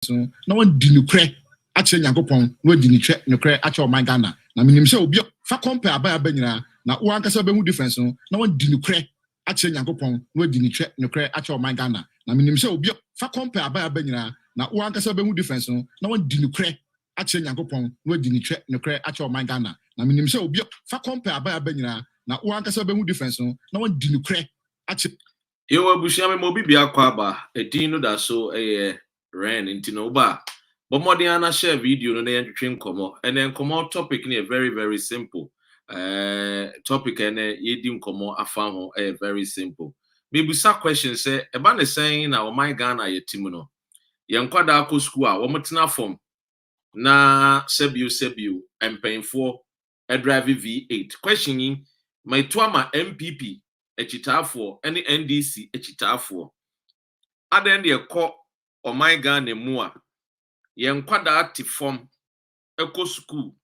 no one dinukre ache Nyankopon no dinitwe nukre ache oman Ghana na minim se obi fa compare aba nyina na wo ankasa be hu difference no na one dinukre ache Nyankopon no dinitwe nukre ache oman Ghana na minim se obi fa compare aba nyina na wo ankasa be hu difference no na one dinukre ache Nyankopon no dinitwe nukre ache oman Ghana na minim se obi fa compare aba nyina na wo ankasa be hu difference no na one dinukre ache yo abushame mo bibia kwa aba edin no da so ren intino ba but more than share video no na yentwetwe nkomo and then nkomo topic na very very simple topic and yedi nkomo afa ho very simple maybe some questions say eba na saying na o my Ghana yetim no yenkwada akọ school a wo mtena form na sebio empenfo drive V8 questioning my twama NPP echitafo any NDC echitafo aden de ekọ o my Ghana mu a yenkwada ati form eko school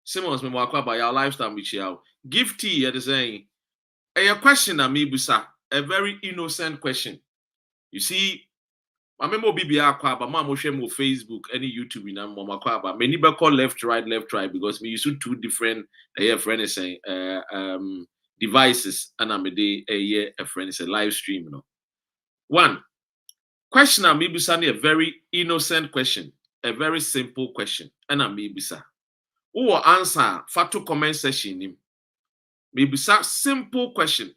Simmons me wakwa by our lifestyle which you give tea at saying a question na me busa a very innocent question. You see I remember BBA kwa but mama share mo Facebook any YouTube in mama kwa but many be call left right because me use two different friend is saying devices and I'm a friend is a live stream no. One question na me busa a very innocent question, a very simple question and I'm me busa. Who will answer for comment section him? Maybe simple question.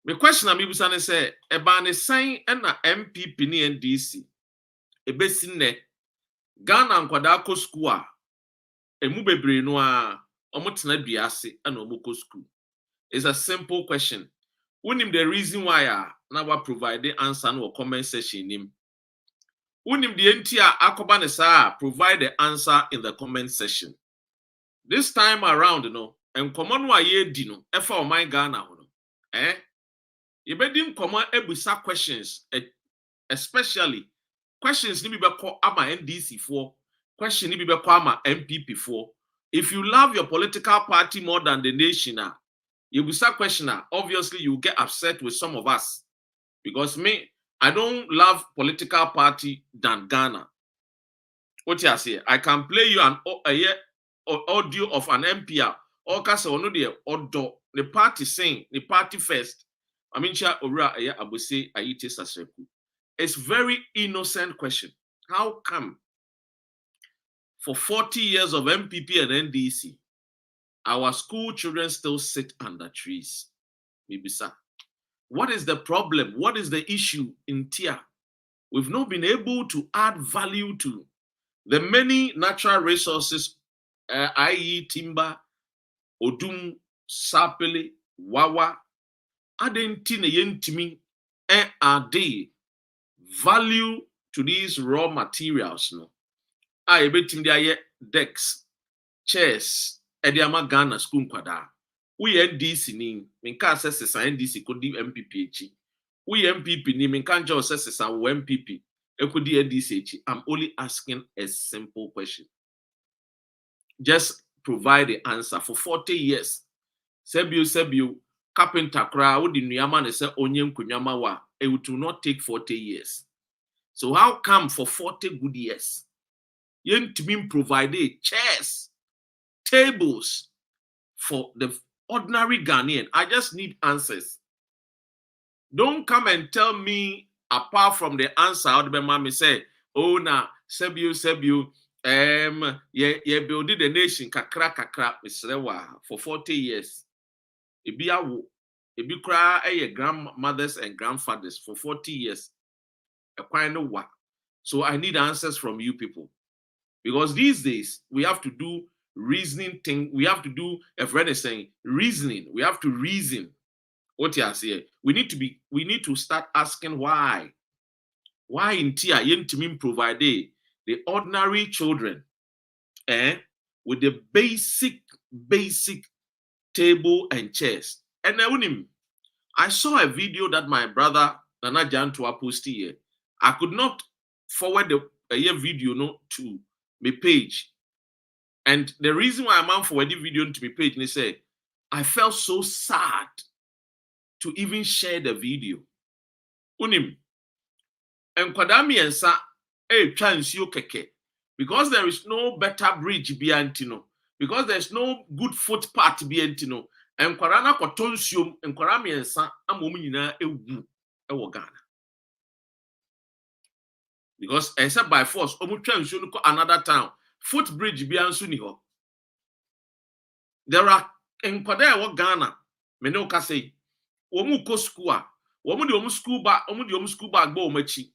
The question maybe say about the sign and NPP NDC. A basin ne Ghana and Kwadako school. A mubebre noa omotina biase and omoko school. It's a simple question. Unim the reason why now provide the answer no comment section him. Unim the entire akobanesa provide the answer in the comment section. This time around, and common wa ye dino, efa o my Ghana, you bedim common ebusa questions, especially questions ni be call ama NDC for, question ni be call ama NPP for. If you love your political party more than the nation, you busa question, obviously you get upset with some of us. Because me, I don't love political party than Ghana. What you say? I can play you an audio of an MPR or kasa ono de odo the party saying the party first. I mean cha ora abuse ayite sasreku. It's very innocent question. How come for 40 years of NPP and NDC our school children still sit under trees? Maybe sir. What is the problem? What is the issue in Tia? We've not been able to add value to the many natural resources i.e. timber, odum, sapele, wawa, adentine yentimi, are they value to these raw materials? No, I betim dia decks, chairs, ediama Ghana school kwada. We NDC ni, minka assess NDC could do MPP. We MPP ni minka jo assess MPP. Could do NDC. I'm only asking a simple question. Just provide the answer. For 40 years, Sebio, carpenter kra, wo di nuyama ne se onyem kunyama wa, it will not take 40 years. So how come for 40 good years, you to provide chairs, tables for the ordinary Ghanaian? I just need answers. Don't come and tell me, apart from the answer, how the mommy say, oh na, Sebio, ye builded the nation kakra misrewa for 40 years. Ebi kra grandmothers and grandfathers for 40 years. So I need answers from you people. Because these days we have to do reasoning thing. We have to do, a friend is saying, reasoning. We have to reason. What you say? We need to start asking why. Why in Tia yen provide the ordinary children with the basic table and chairs. And I saw a video that my brother Nana Jantua posted here. I could not forward the video to my page. And the reason why I'm forwarding video to my page, they say, I felt so sad to even share the video. And Kwadami and Sa chance you keke. Because there is no better bridge biantino. Because there's no good footpath biantino. And Kwarana kotonsium and Kwarami and San Amomina ewu ewo Ghana. Because except by force, omu another town. Footbridge biansuniho. There are in Kwadea Ghana, Menoka say, Womu ko school, Womu the school bag bo mechi.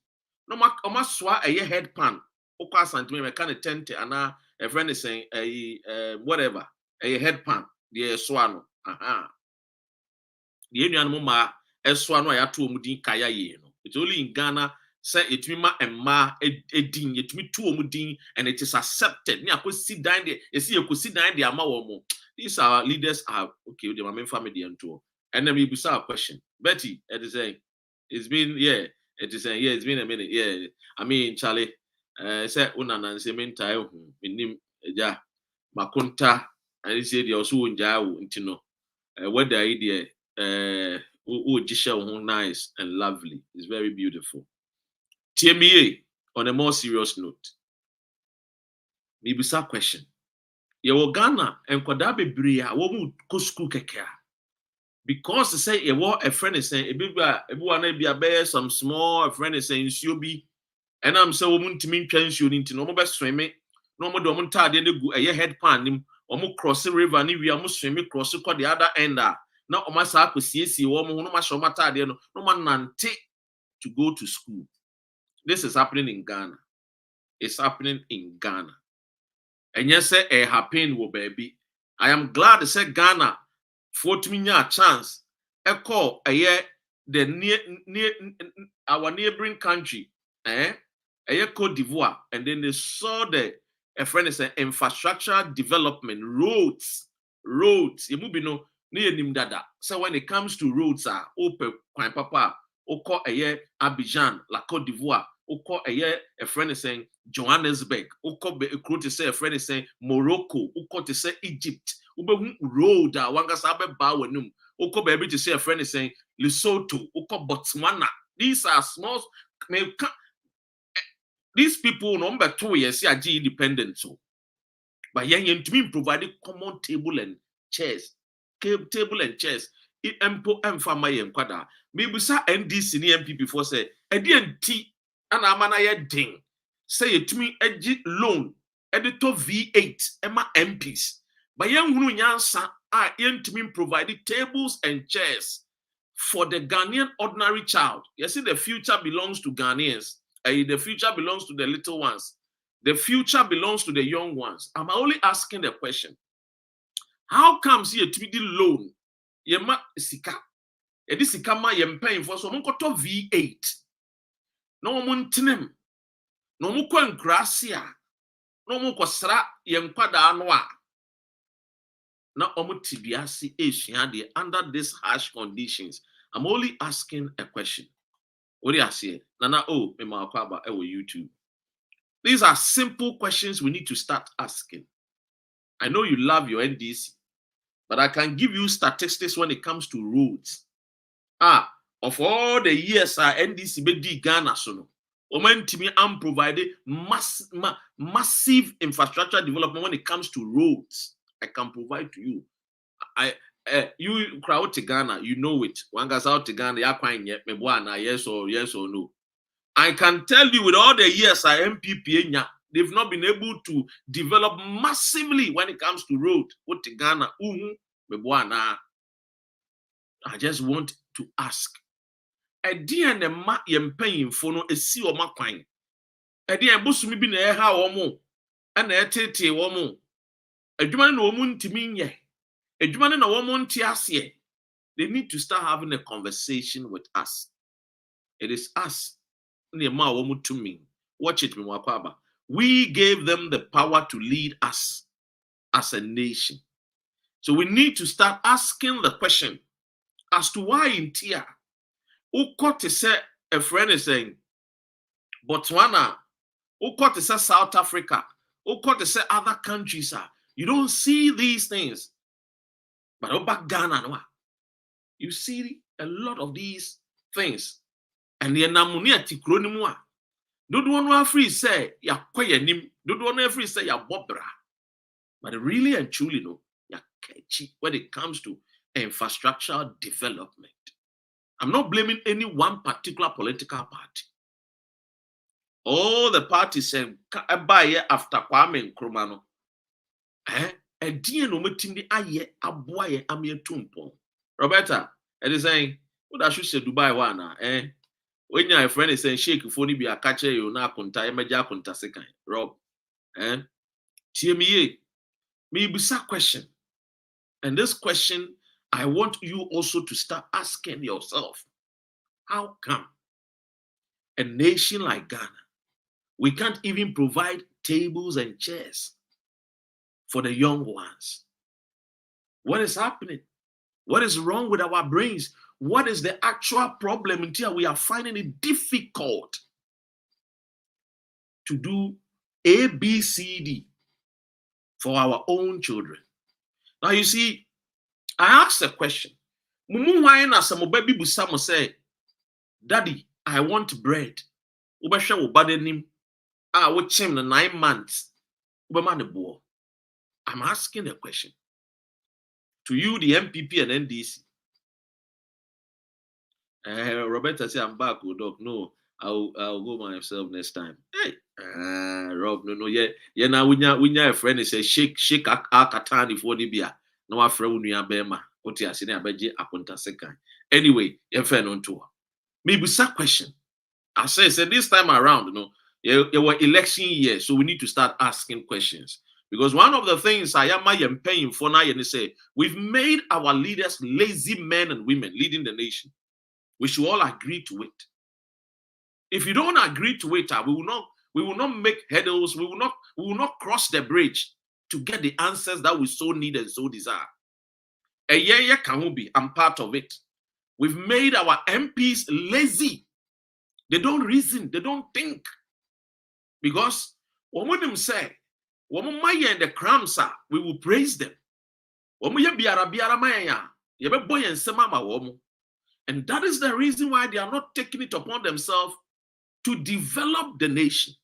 No ma swa a ye head pan, Oka Santime, kind of tent, and a friend is saying, whatever, a head pan, the swano. Aha. The Union Muma, a swano, I had to mudin kaya ye. It's only in Ghana. Say it me ma and ma edin it me two omudin and it is accepted. Ni ako sit down there. You see, you could sit down there. These are leaders are okay. The main family and two. And then we be a question. Betty, it is saying it's been it is saying it's been a minute. Yeah, I mean Charlie. Say unana se mentai minim ja makunta and he said you also unja intino. What the idea nice and lovely. It's very beautiful. TMA, on a more serious note, maybe some question. You Ghana and Kwadabe Bria, woman go school kekea. Because say you a friend is saying, everyone be a bear, some small friend is saying, you be, and I'm so woman to mean chance you need to no more swimming, no more domin tide and go a head pan him, or more cross the river, and we are swimming cross the other end. Now, my sack with CC, woman, no much of my tide, no man nante to go to school. This is happening in Ghana. It's happening in Ghana. And yes, say a happen wo baby. I am glad to say Ghana for me a chance. A call a year the near our neighboring country, a year Cote d'Ivoire, and then they saw the a friend is an infrastructure development, roads. You move no near Nimdada. So when it comes to roads, are open, Quine Papa, Oko a year Abidjan, La Cote d'Ivoire. Oko a friend is saying Johannesburg. Oko be to say a friend is saying Morocco. Oko to say Egypt. Ube road wanga sabe ba wenum. Oko be to say a friend is saying Lesotho. Oko Botswana. These are small. These people number 2 years are independent so. But yen to me provided common table and chairs. Table and chairs. Empo emfama yen kwada. Maybe sa NDC ni NPP for say EDNT. And amana ye ding. Say it to me a loan. Editor V8 Emma MPs. But young Nyansa are yen to me provided tables and chairs for the Ghanaian ordinary child. You see, the future belongs to Ghanaians. The future belongs to the little ones. The future belongs to the young ones. I'm only asking the question. How comes here to be the loan? Yema sika. Edi sika ma yem paying for so monkoto V8. No muntinem. No mu kwa nkrasia. No mu kwasra yenkwada anwa. Na omu tibiasi eshiade under these harsh conditions. I'm only asking a question. What do you say? Nana me makwaba ewo YouTube. These are simple questions we need to start asking. I know you love your NDC, but I can give you statistics when it comes to roads. Of all the years NDC be Ghana so no, provided massive infrastructure development when it comes to roads. I can provide to you. You crowd to Ghana, you know it. One guy's out to Ghana, yes or no. I can tell you with all the years NPP, they've not been able to develop massively when it comes to road. What to Ghana, I just want to ask. And ma yem paying for no esi o makwan. Busumi bi na ha omo. Na etete omo. Adwuma na omo ntimi nye. Adwuma na omo nti ase. They need to start having a conversation with us. It is us. Watch it, Mwakwaba. We gave them the power to lead us as a nation. So we need to start asking the question as to why in Tia, Uko to say a friend is saying Botswana, Uko to say South Africa, Uko to say other countries are. You don't see these things. But about Ghana, you see a lot of these things. And the namunia tikronimua. Don't want to free say ya kwayanim. Don't want to free say ya bobra. But really and truly, no, ya catchy when it comes to infrastructural development. I'm not blaming any one particular political party. All the parties say buy after Kwame Nkrumah. A dear no matindi aye aboye amye tumpo. Roberta, it is saying, what I should say Dubai one, when your friend is saying shake if only be a catcher, you na kunta, emeja kunta second. Rob, TME, maybe a question. And this question, I want you also to start asking yourself, how come a nation like Ghana, we can't even provide tables and chairs for the young ones? What is happening? What is wrong with our brains? What is the actual problem until we are finding it difficult to do A, B, C, D for our own children? Now you see, I asked a question. Mumu wine as some baby busamo say, Daddy, I want bread. Ubasha ubadenim. Watch him the 9 months. I'm asking a question to you, the NPP and NDC. Roberta say I'm back, dog. No, I'll go myself next time. Hey, Rob, no, yeah. Now we nya a friend say shake akatani for the beer. No, our friend we bema. What you saying? Abeji apunta second. Anyway, you friend on tour. Maybe some question. I say this time around, there were election years, so we need to start asking questions. Because one of the things I am paying for now, and say we've made our leaders lazy men and women leading the nation. We should all agree to it. If you don't agree to it, we will not make hurdles. We will not cross the bridge to get the answers that we so need and so desire. I'm part of it. We've made our MPs lazy. They don't reason. They don't think. Because when we them say, when we and the crumbs are, we will praise them. When we biara maya, yebe boy and semama womu. And that is the reason why they are not taking it upon themselves to develop the nation.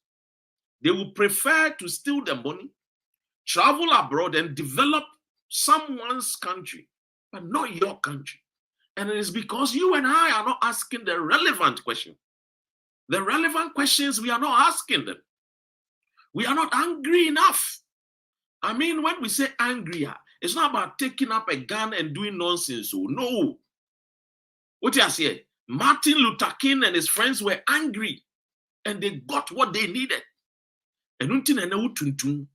They will prefer to steal the money, travel abroad and develop someone's country, but not your country. And it is because you and I are not asking the relevant question. The relevant questions, we are not asking them. We are not angry enough. I mean, when we say angry, it's not about taking up a gun and doing nonsense. So no. What you say? Martin Luther King and his friends were angry and they got what they needed. And until na utuntun,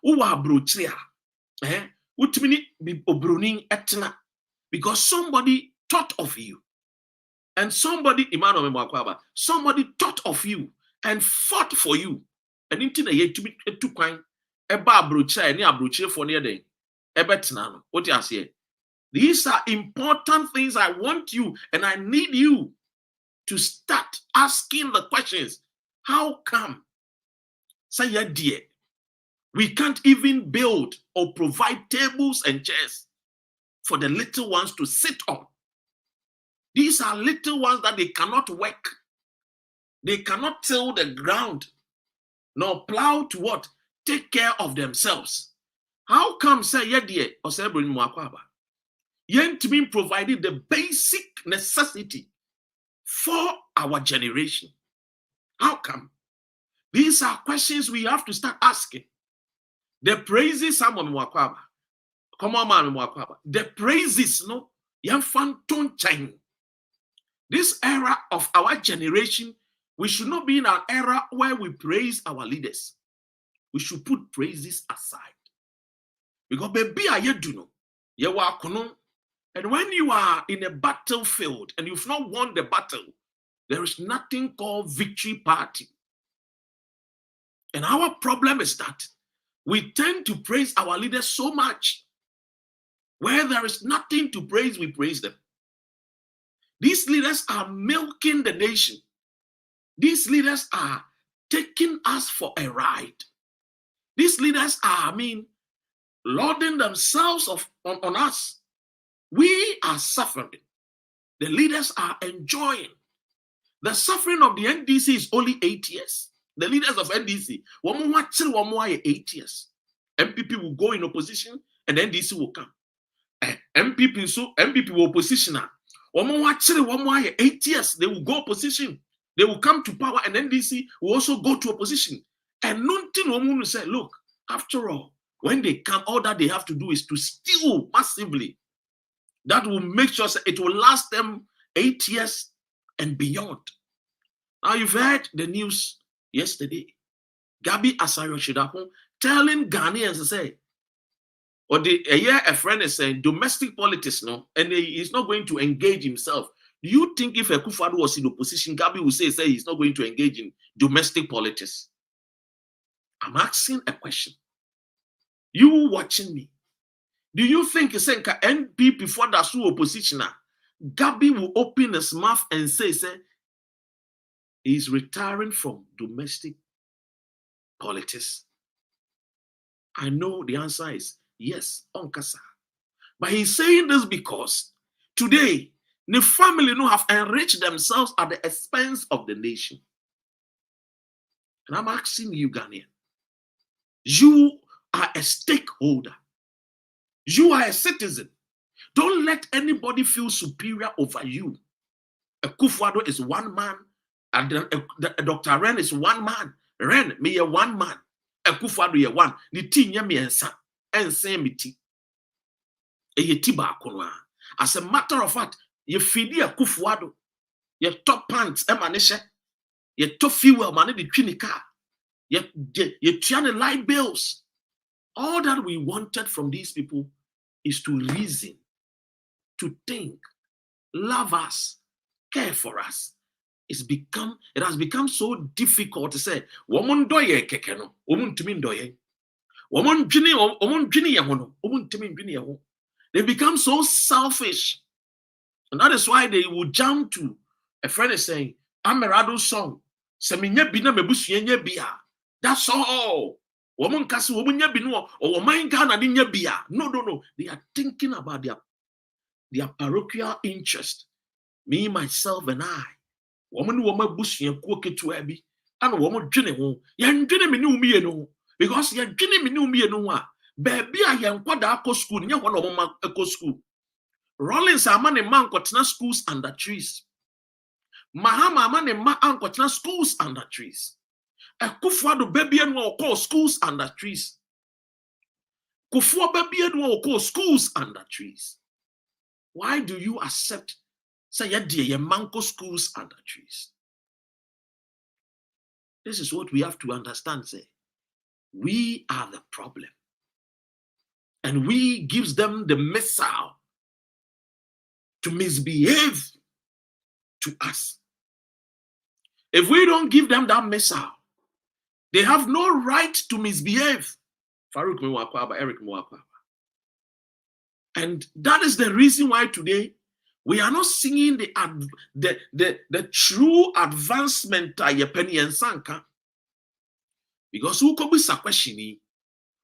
uwa brochia, utmini bi obronin etna, because somebody thought of you, and somebody thought of you and fought for you. And until na ye to be etukwan, eba brochia ni abrochie for near day, ebetna no. What you say? These are important things I want you and I need you to start asking the questions. How come? Say, dear, we can't even build or provide tables and chairs for the little ones to sit on. These are little ones that they cannot work. They cannot till the ground, nor plow to what? Take care of themselves. How come, say, dear, or say, yet being provided the basic necessity for our generation? How come? These are questions we have to start asking. The praises, the praises, no, this era of our generation, we should not be in an era where we praise our leaders. We should put praises aside. Because baby, I do know, and when you are in a battlefield and you've not won the battle, there is nothing called victory party. And our problem is that we tend to praise our leaders so much. Where there is nothing to praise, we praise them. These leaders are milking the nation. These leaders are taking us for a ride. These leaders are, lording themselves on us. We are suffering. The leaders are enjoying. The suffering of the NDC is only 8 years. The leaders of NDC, 8 years. MPP will go in opposition and NDC will come. MPP will opposition. 8 years, they will go opposition. They will come to power and NDC will also go to opposition. And nothing will say, look, after all, when they come, all that they have to do is to steal massively. That will make sure it will last them 8 years and beyond. Now, you've heard the news yesterday. Gabi Asare-Shidapon telling Ghanaians to say, or a friend is saying, domestic politics, no, and he's not going to engage himself. Do you think if Akufo-Addo was in opposition, Gabi would say he's not going to engage in domestic politics? I'm asking a question. You watching me, do you think NPP for that opposition, Gabi will open his mouth and say he's retiring from domestic politics? I know the answer is yes, Onkasa. But he's saying this because today, the family have enriched themselves at the expense of the nation. And I'm asking you, Ghanaian, you are a stakeholder. You are a citizen. Don't let anybody feel superior over you. Akufo-Addo is one man, and Dr. Ren is one man. Ren, me a one man. Akufo-Addo ye one. Ni ti nye me ensa. Ensa me ti. Ye ti ba akono. As a matter of fact, ye fidi Akufo-Addo. Ye top pants emanishe. Ye top fuel mane di twini car. Ye tiane light bills. All that we wanted from these people is to reason, to think, love us, care for us. It has become so difficult to say, woman doye kekeno, woman timin doye. Woman jini yahono, woman timin jini yaho. They become so selfish. And that is why they will jump to a friend is saying, Amerado's song, Seminya bina mebusuye bia. That's all. Woman kasi woman binu or woman Ghana dinya bia. No. They are thinking about their parochial interest. Me, myself, and I. Woman busuye kuoke to ebi. And woman jine ho. Yan jine me ni no. Because yan jine me ni no. Baby I yan kwada ako school. Nya wana woman ako school. Rollins amane man kotna schools under trees. Mahama amane ma ankotna schools under trees. Akufo-Addo baby and will call schools under trees. Kufuor baby and will call schools under trees. Why do you accept say ye manko schools under trees? This is what we have to understand. Say we are the problem, and we gives them the missile to misbehave to us. If we don't give them that missile, they have no right to misbehave. Farouk Mwakwaba, Eric Mwakwaba. And that is the reason why today we are not seeing the true advancement Penny and Sanka. Because who could be sa questioni,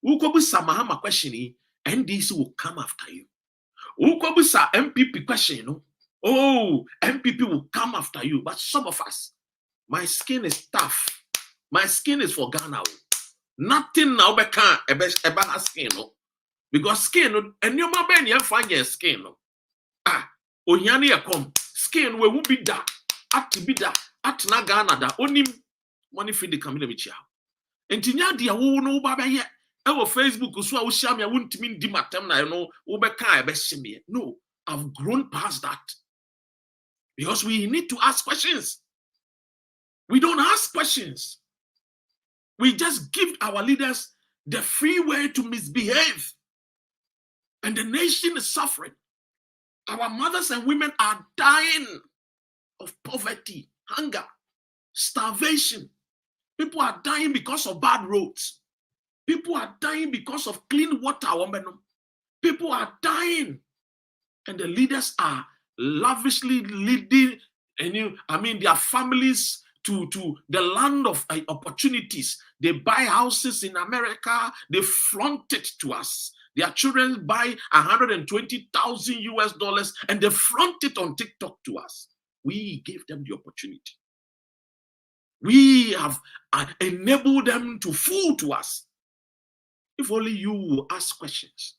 who could be sa Mahama questioni, NDC will come after you. Who could be sa MPP question, you know? Oh, MPP will come after you. But some of us, my skin is tough. My skin is for Ghana. Nothing now can eba skin, no. Because skin, and your mama you find your skin, no. Onyani ya come skin we will be that at be that at na Ghana da only money feed the community chia. Entinya dia wo no ba be ye e Facebook so a wo share me wontimi ndi matem na no wo be kan e be shime. No, I've grown past that. Because we need to ask questions. We don't ask questions. We just give our leaders the free way to misbehave. And the nation is suffering. Our mothers and women are dying of poverty, hunger, starvation. People are dying because of bad roads. People are dying because of clean water. People are dying. And the leaders are lavishly leading their families to the land of opportunities. They buy houses in America. They flaunt it to us. Their children buy $120,000 US and they flaunt it on TikTok to us. We gave them the opportunity. We have enabled them to fool to us. If only you will ask questions.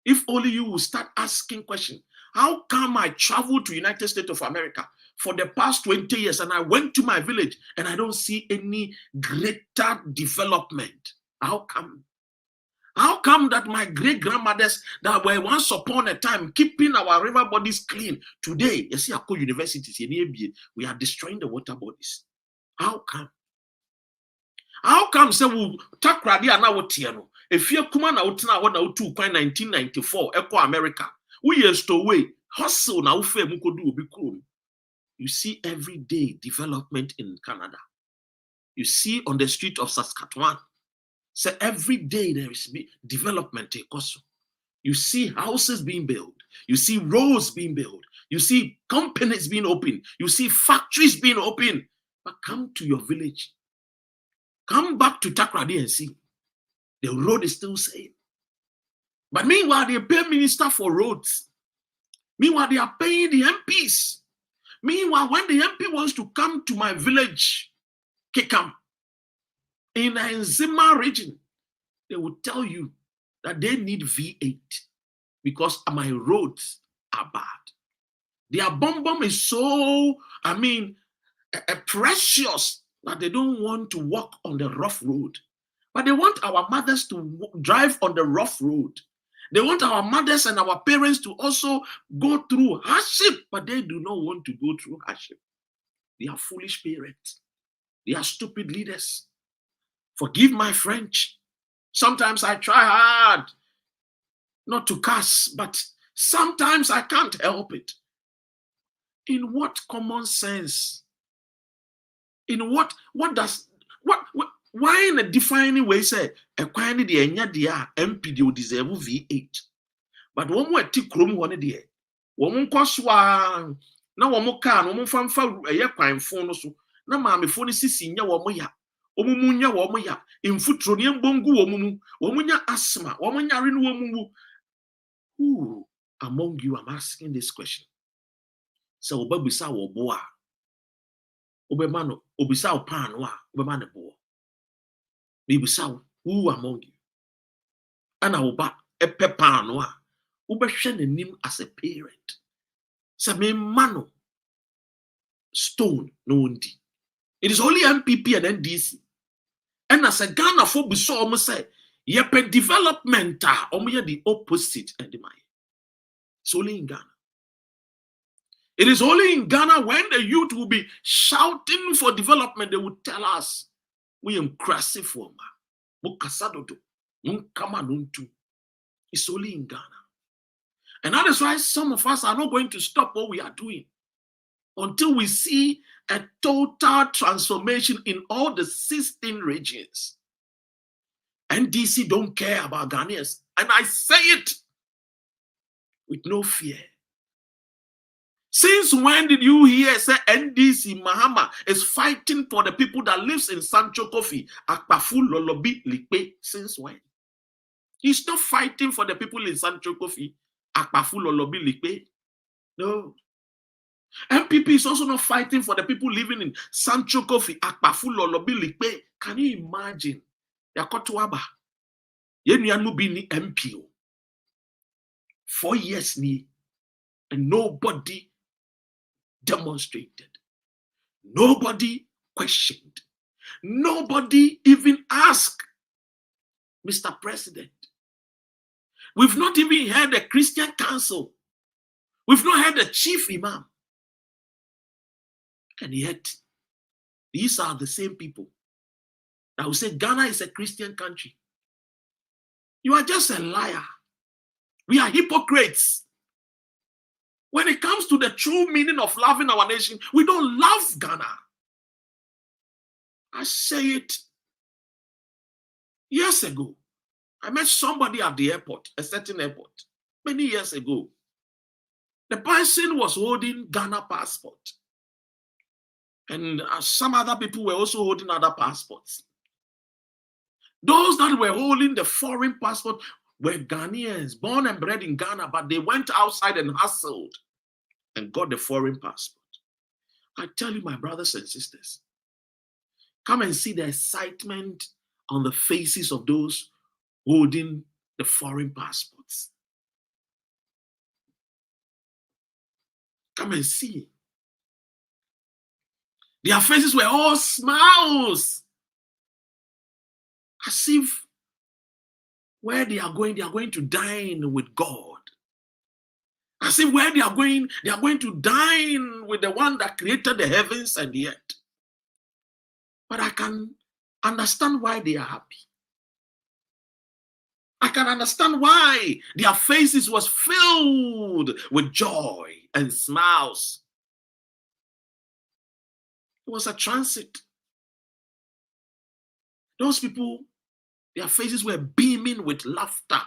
If only you will start asking questions. How come I traveled to United States of America for the past 20 years and I went to my village and I don't see any greater development? How come? How come that my great-grandmothers that were once upon a time keeping our river bodies clean, today, you see, at universities, we are destroying the water bodies? How come? How come say we talk radi and now tiano? If you come na utina what na 1994 Echo America, we used to way hustle na ufe mukodu obi krom. You see every day development in Canada. You see on the street of Saskatchewan. So every day there is development in Kosovo. You see houses being built. You see roads being built. You see companies being opened. You see factories being opened. But come to your village. Come back to Takrady and see. The road is still same. But meanwhile, they pay minister for roads. Meanwhile, they are paying the MPs. Meanwhile, when the MP wants to come to my village, Kekam, in the Nzima region, they will tell you that they need V8 because my roads are bad. Their bomb is so, precious that they don't want to walk on the rough road. But they want our mothers to drive on the rough road. They want our mothers and our parents to also go through hardship, but they do not want to go through hardship. They are foolish parents. They are stupid leaders. Forgive my French. Sometimes I try hard not to cuss, but sometimes I can't help it. In what common sense? In what why in a defining way say a quantity the enya dia MP do deserve V8? But one more tick room one day. One kwaswa na one car no famfa a kwan phone so na ma me phone sisi nya wo ya omumunya wo ya infutro ne mbongu wo omunya asthma wo nyare no wo who among you I'm asking this question? So obabisa wo bo a obema no obisa wo pan no a obema ne bo bibisa who among you ana oba epe pan no a ubehwe nanim as a parent. So me mano stone no undi. It is only NPP and NDC. And as a Ghana for so almost say yepe development the opposite and the mind. It's only in Ghana. It is only in Ghana when the youth will be shouting for development, they will tell us we am crassy for Mukasadodo. It's only in Ghana. And that is why some of us are not going to stop what we are doing until we see a total transformation in all the 16 regions. NDC don't care about Ghanaians. And I say it with no fear. Since when did you hear say NDC Mahama is fighting for the people that lives in Sancho Kofi, Akpafu, Lolobi, Likpe? Since when? He's not fighting for the people in Sancho Kofi, Akpafu, Lolobi, Likpe. No. NPP is also not fighting for the people living in Sancho Kofi, Akpafu, Lolobi, Likpe. Can you imagine? Yakotuaba. Yenyanu bini MPO. 4 years ni, and nobody demonstrated. Nobody questioned. Nobody even asked, Mr. President. We've not even heard a Christian council. We've not heard a chief imam. And yet, these are the same people that will say Ghana is a Christian country. You are just a liar. We are hypocrites. When it comes to the true meaning of loving our nation, we don't love Ghana. I say it. Years ago, I met somebody at the airport, a certain airport, many years ago. The person was holding Ghana passport. And some other people were also holding other passports. Those that were holding the foreign passport were Ghanaians, born and bred in Ghana, but they went outside and hustled and got the foreign passport. I tell you, my brothers and sisters, Come and see the excitement on the faces of those holding the foreign passports. Come and see. Their faces were all smiles. As if where they are going to dine with God. As if where they are going to dine with the one that created the heavens and the earth. But I can understand why they are happy. I can understand why their faces was filled with joy and smiles. It was a transit. Those people, their faces were beaming with laughter,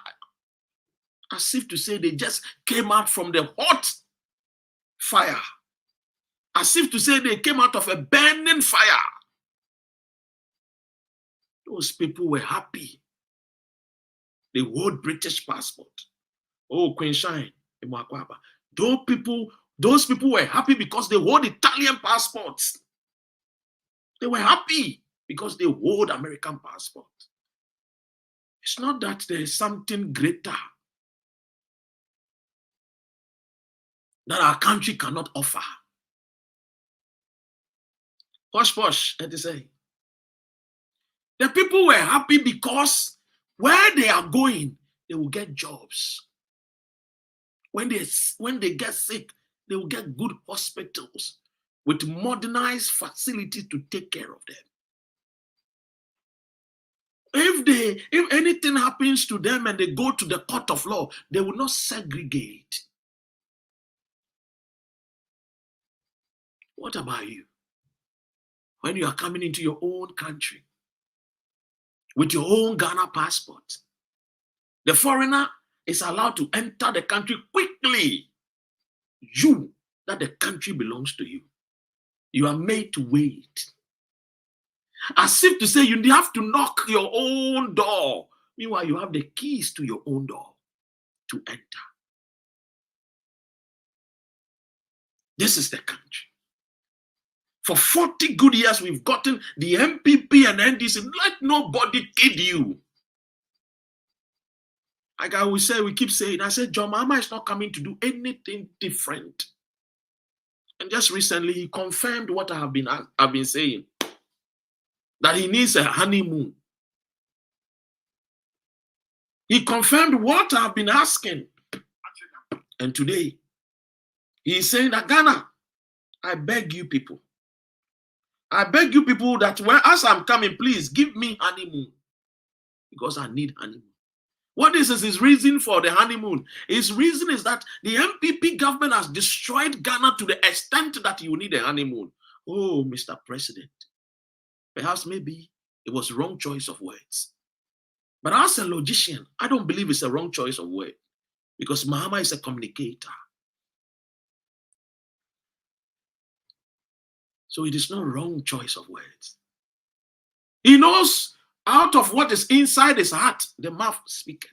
as if to say they just came out from the hot fire, as if to say they came out of a burning fire. Those people were happy. They hold British passport. Oh, Queen Shine, those people were happy because they hold Italian passports. They were happy because they hold American passport. It's not that there is something greater that our country cannot offer. Posh, posh, let me say. The people were happy because where they are going, they will get jobs. When they get sick, they will get good hospitals with modernized facilities to take care of them. If anything happens to them and they go to the court of law, they will not segregate. What about you? When you are coming into your own country with your own Ghana passport, the foreigner is allowed to enter the country quickly. That the country belongs to you. You are made to wait. As if to say you have to knock your own door. Meanwhile, you have the keys to your own door to enter. This is the country. For 40 good years, we've gotten the NPP and NDC. Let nobody kid you. Like I will say, we keep saying, I said, John Mahama is not coming to do anything different. And just recently, he confirmed what I've been saying, that he needs a honeymoon. He confirmed what I've been asking. And today, he is saying that Ghana, I beg you people that as I'm coming, please give me honeymoon. Because I need honeymoon. What is his reason for the honeymoon? His reason is that the NPP government has destroyed Ghana to the extent that you need a honeymoon. Oh, Mr. President, perhaps maybe it was wrong choice of words. But as a logician, I don't believe it's a wrong choice of word because Mahama is a communicator. So it is not wrong choice of words. He knows out of what is inside his heart, the mouth speaketh.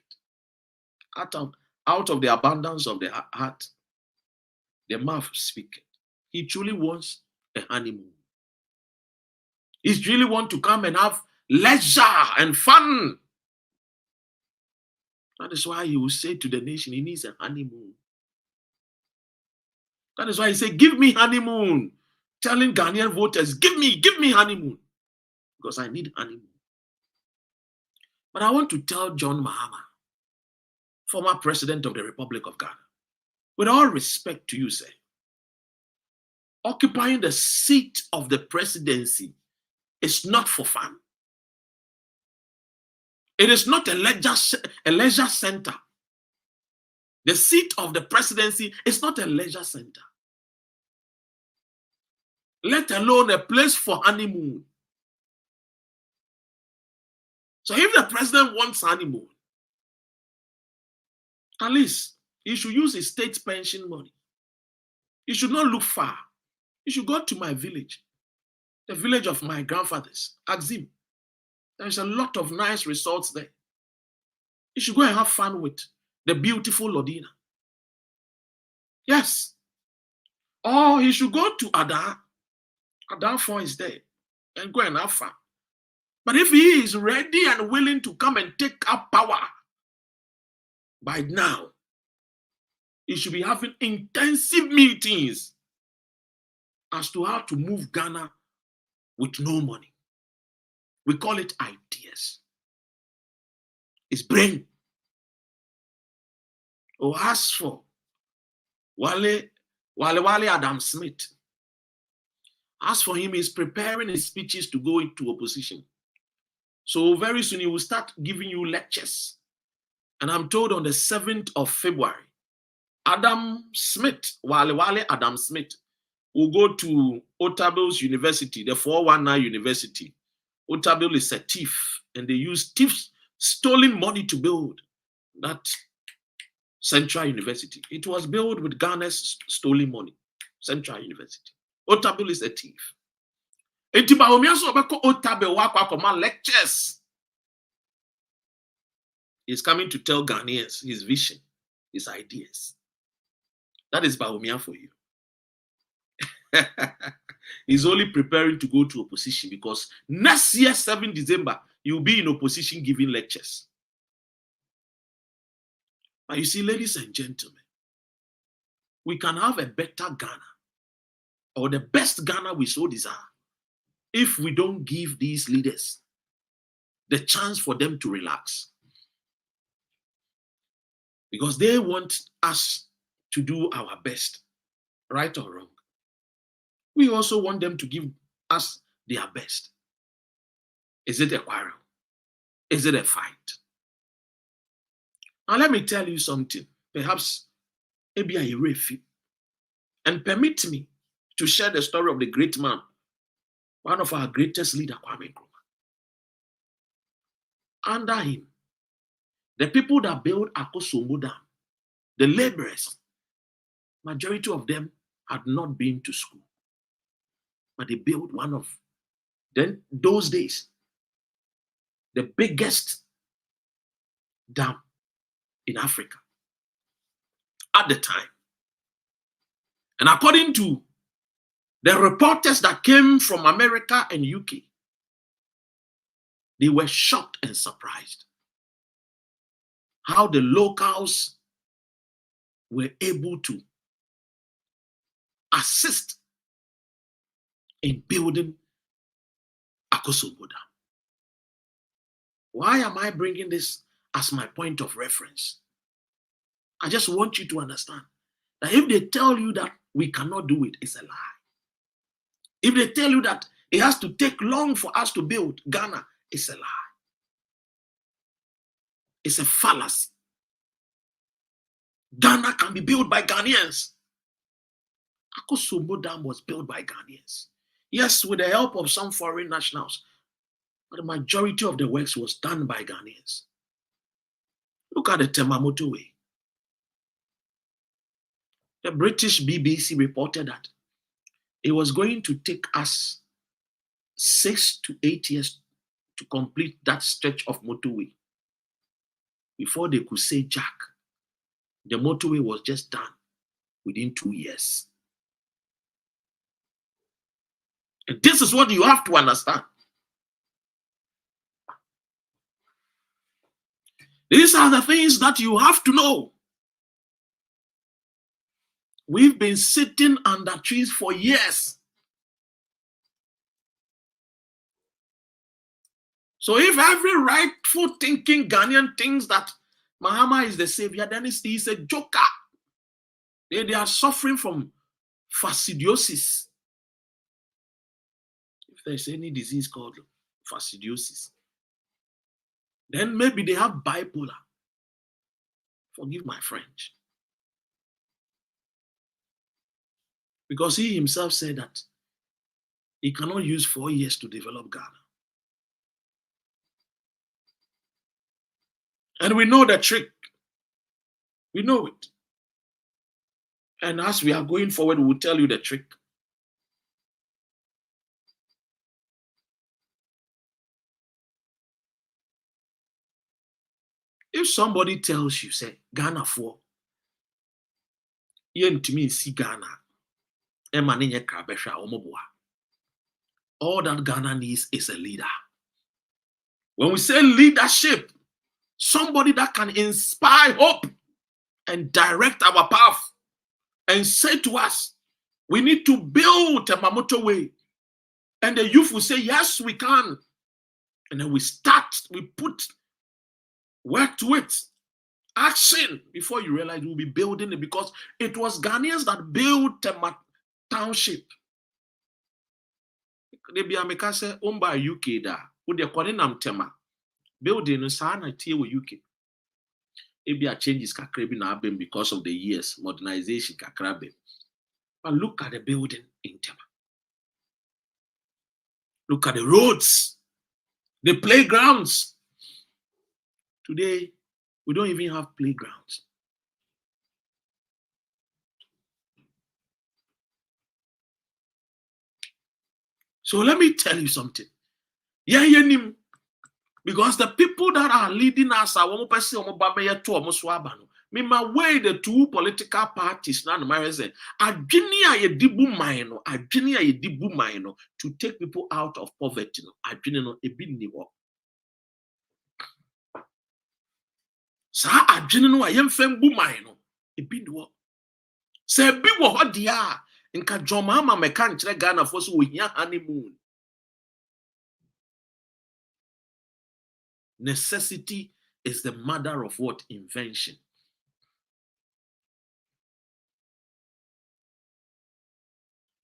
Out of the abundance of the heart, the mouth speaketh. He truly wants a honeymoon. He really wants to come and have leisure and fun. That is why he will say to the nation, he needs a honeymoon. That is why he said, give me honeymoon. Telling Ghanaian voters, give me honeymoon. Because I need honeymoon. But I want to tell John Mahama, former president of the Republic of Ghana, with all respect to you, sir, occupying the seat of the presidency is not for fun. It is not a leisure center. The seat of the presidency is not a leisure center. Let alone a place for honeymoon. So if the president wants honeymoon, at least he should use his state pension money. He should not look far. He should go to my village, the village of my grandfathers, Axim. There's a lot of nice resorts there. He should go and have fun with the beautiful Lodina. Yes. Or he should go to Ada. Ada 4 is there. and go and have fun. But if he is ready and willing to come and take up power, by now, he should be having intensive meetings as to how to move Ghana with no money. We call it ideas. It's brain. Or as for Wale Adam Smith, as for him, he's preparing his speeches to go into opposition. So very soon he will start giving you lectures. And I'm told on the 7th of February, Adam Smith, Wale Adam Smith, will go to Otabel's University, the 419 University. Otabel is a thief, and they use thieves' stolen money to build that Central University. It was built with Ghana's stolen money. Central University. Otabel is a thief. Otabel lectures. He's coming to tell Ghanaians his vision, his ideas. That is Bawumia for you. He's only preparing to go to opposition because next year, 7 December, you'll be in opposition giving lectures. But you see, ladies and gentlemen, we can have a better Ghana or the best Ghana we so desire if we don't give these leaders the chance for them to relax. Because they want us to do our best, right or wrong. We also want them to give us their best. Is it a quarrel? Is it a fight? Now let me tell you something. Perhaps maybe a refi. And permit me to share the story of the great man, one of our greatest leaders, Kwame Nkrumah. Under him, the people that built Akosombo Dam, the laborers, majority of them had not been to school. But they built one of, then those days, the biggest dam in Africa at the time. And according to the reporters that came from America and UK, they were shocked and surprised how the locals were able to assist in building Akosombo Dam. Why am I bringing this as my point of reference? I just want you to understand that if they tell you that we cannot do it, it's a lie. If they tell you that it has to take long for us to build Ghana, it's a lie. It's a fallacy. Ghana can be built by Ghanaians. Akosombo Dam was built by Ghanaians. Yes, with the help of some foreign nationals, but the majority of the works was done by Ghanaians. Look at the Temamoto Way. The British BBC reported that it was going to take us 6 to 8 years to complete that stretch of motorway. Before they could say jack, the motorway was just done within 2 years. And this is what you have to understand. These are the things that you have to know. We've been sitting under trees for years. So if every rightful thinking Ghanaian thinks that Mahama is the savior, then he's a joker. They are suffering from fastidiosis. If there's any disease called fastidiosis, then maybe they have bipolar. Forgive my French. Because he himself said that he cannot use 4 years to develop Ghana. And we know the trick. We know it. And as we are going forward, we will tell you the trick. If somebody tells you, say, Ghana for, you to me see Ghana, All that Ghana needs is a leader. When we say leadership, somebody that can inspire hope and direct our path and say to us, we need to build a Mamoto way. And the youth will say, yes, we can. And then we put work to it. Action. Before you realize we'll be building it, because it was Ghanaians that built Tema Township. They be America owned by UK da. Would they call it Tema? Building in Sana Tia UK. Maybe a changes kakrabi na happen because of the years, modernization kakrabi. But look at the building in Tema. Look at the roads, the playgrounds. Today, we don't even have playgrounds. So let me tell you something. Because the people that are leading us are Mima way the two political parties now say to take people out of poverty. Sa adwene no ayem fam bu man no ebi de wo se bi wo ho de a nka joma ama meka nkire Ghana fo so ohia honeymoon. Necessity is the mother of what? Invention.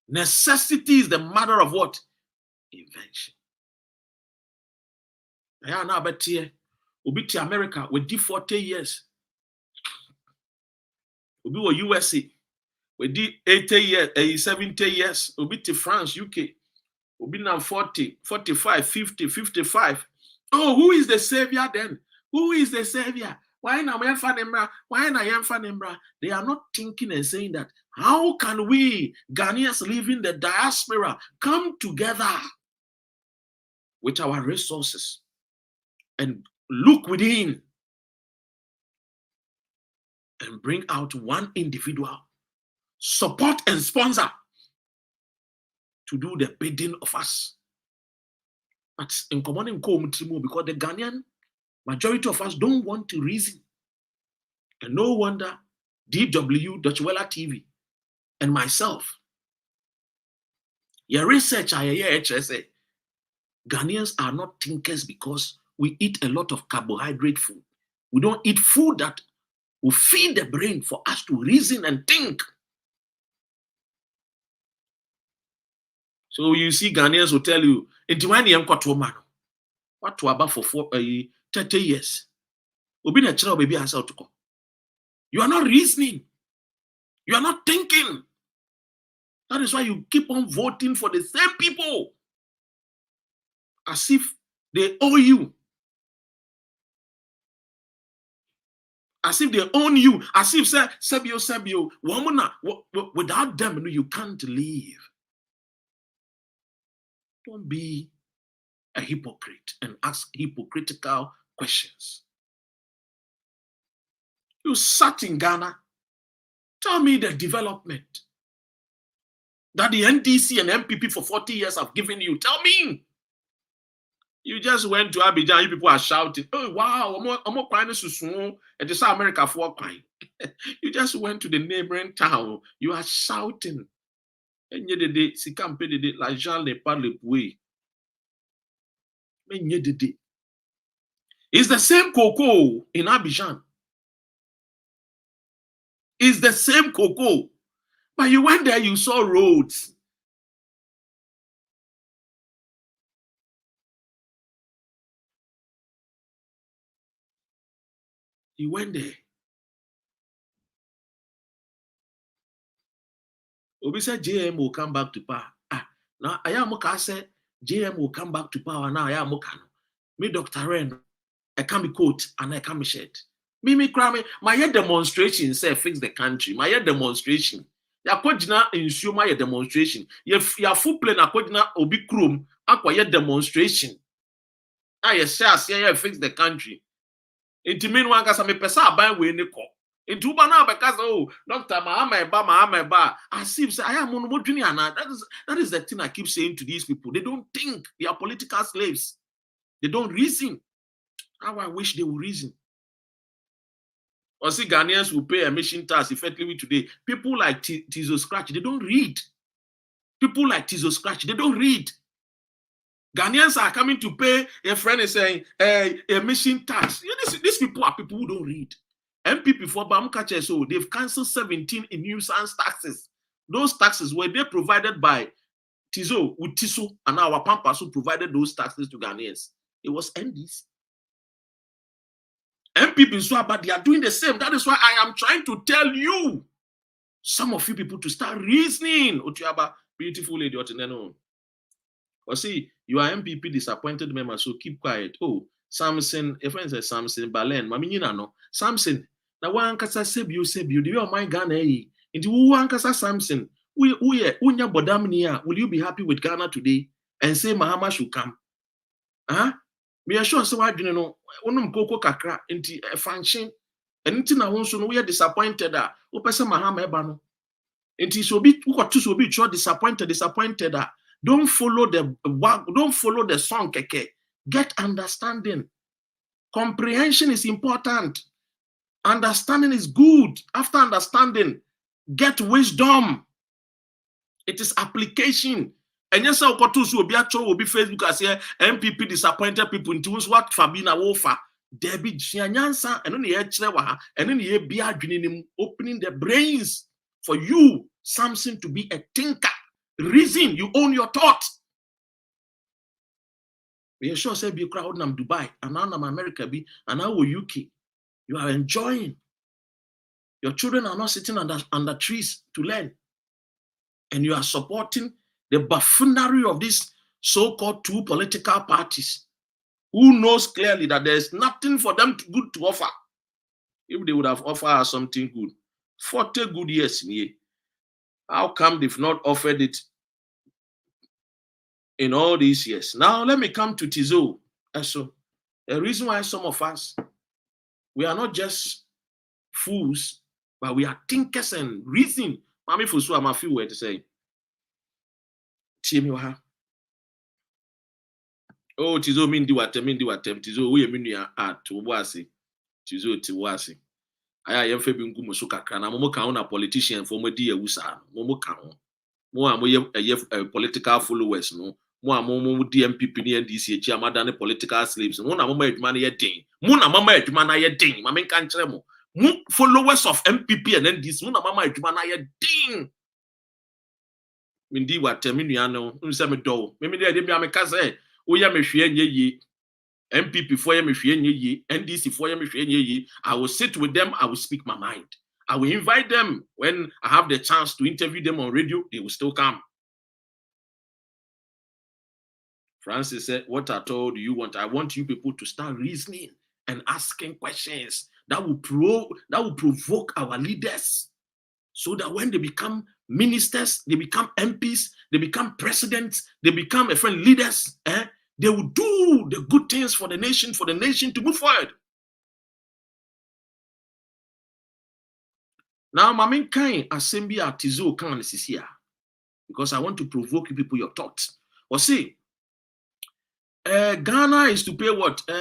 Necessity is the mother of what? Invention. Yeah, now bet here. Obi to America we did 40 years. Obi wo USA we did 80 years, 70 years. Obi to France, UK. Obi now 40, 45, 50, 55. Oh, who is the savior then? Who is the savior? Why na yemfa? Why na yemfa? They are not thinking and saying that how can we Ghanaians living the diaspora come together with our resources and look within and bring out one individual, support and sponsor to do the bidding of us. But in common because the Ghanaian majority of us don't want to reason. And no wonder DW, Dutch Wella TV, and myself, your research, HSA, Ghanaians are not thinkers because we eat a lot of carbohydrate food. We don't eat food that will feed the brain for us to reason and think. So you see, Ghanaians will tell you, what to about for 30 years? You are not reasoning. You are not thinking. That is why you keep on voting for the same people as if they owe you. As if they own you. As if, Sebio, without them, you can't live. Don't be a hypocrite and ask hypocritical questions. You sat in Ghana. Tell me the development that the NDC and NPP for 40 years have given you. Tell me. You just went to Abidjan, you people are shouting, oh, wow, I'm crying to and this America for crying. You just went to the neighboring town, you are shouting. And yet the day, si campe de la Jean ne parle poué. It's the same cocoa in Abidjan. It's the same cocoa. But you went there, you saw roads. You went there. Obi said JM will come back to power. Now I am say JM will come back to power. Now I am me Dr. Ren, I can be coat and I can be shirt. Me cry my demonstration say fix the country. My demonstration. Ya kodina ensure my demonstration. Ya full plane akodina obi krom akwa demonstration. I say fix the country. It mean one kasa me pesa aban we ne ko. Into Uber now because Dr. Mahama Eba, as if I am on that is the thing I keep saying to these people. They don't think, they are political slaves. They don't reason. How I wish they would reason. Or see, Ghanaians will pay emission tax effectively today. People like Tizo Scratch, they don't read. People like Tizo Scratch, they don't read. Ghanaians are coming to pay. A friend is saying, emission tax. These people are people who don't read. NPP for Bamkache, so they've cancelled 17 in nuisance taxes. Those taxes were they provided by Tizo with Tiso and our Pampas who provided those taxes to Ghanaians. It was NDC. NPP so but they are doing the same. That is why I am trying to tell you, some of you people, to start reasoning. Otiaba, beautiful lady, or see, you are NPP disappointed member, so keep quiet. Oh, Samson, a friend says Samson, Balen, Mamina, no, Samson. Now one kasa sebu, the way of my Ghana, into one kasa Samson, unya bodamnia, will you be happy with Ghana today and say Mahama should come? Huh? Me assure so I don't know, koko kakra into a function, and until now, so we are disappointed that Opesa Mahama Ebano. And so be to be disappointed. Don't follow the song, keke. Get understanding. Comprehension is important. Understanding is good. After understanding, get wisdom. It is application. And yes, I'll will be Facebook as here NPP disappointed people into what Fabina Wofa. Debbie Chianyansa and only and then you be opening the brains for you, Samson, to be a thinker. Reason, you own your thoughts. We are sure say be crowd nam Dubai and now nam America be and now UK. You are enjoying. Your children are not sitting under trees to learn. And you are supporting the buffoonery of these so-called two political parties who knows clearly that there is nothing for them good to offer. If they would have offered us something good, 40 good years in here, how come they've not offered it in all these years? Now, let me come to Tizo. So, the reason why some of us, we are not just fools, but we are thinkers and reason. Mami Fusu, I'm a few words to say. Oh, Tizo mean do what Tizo, we mean at Wasi. Tizo Tiwasi. I am Fabian Gumusuka, and I'm a politician for Media Usa, Momo Kaon. More a political followers, no. More DMP NDC, Chiama than political slaves. Mona Mama Edmana Yeding. Mona Mama Edmana Yeding. Mamen Cantremo. Followers of NPP and NDC. Mona Mama Edmana Yeding. Mindi what Terminiano, Unsamido. Maybe they did be a Mekaze. Oya Meshien ye. NPP for ye, NDC for ye. I will sit with them, I will speak my mind. I will invite them when I have the chance to interview them on radio, they will still come. Francis said, what at all do you want? I want you people to start reasoning and asking questions that will provoke our leaders so that when they become ministers, they become MPs, they become presidents, they become leaders, they will do the good things for the nation to move forward. Now, Mamin Kain assembly at Tizo Kan is here because I want to provoke you people your thoughts. Or see, Ghana is to pay what? But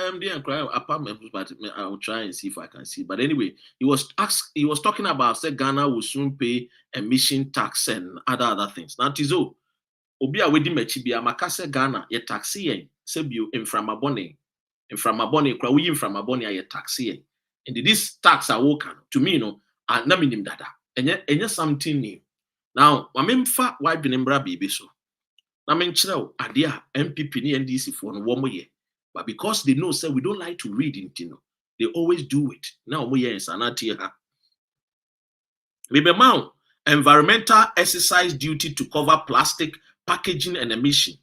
I will try and see if I can see. But anyway, he was talking about say Ghana will soon pay emission tax and other things. Now Tizo, obi a wedi mechi bia makase Ghana ye taxi yen sebio inframabone kwa we inframabone ye taxi yen. And this tax are wokan to me no na minim dada. Enye something new. Now, mamemfa wa dwenembra bibi so. Na menkyerɛw ade a NPP and NDC for no wo ye. But because they know say we don't like to read it, they always do it. Now mo ye insanity ha. Remember, environmental exercise duty to cover plastic packaging and emission.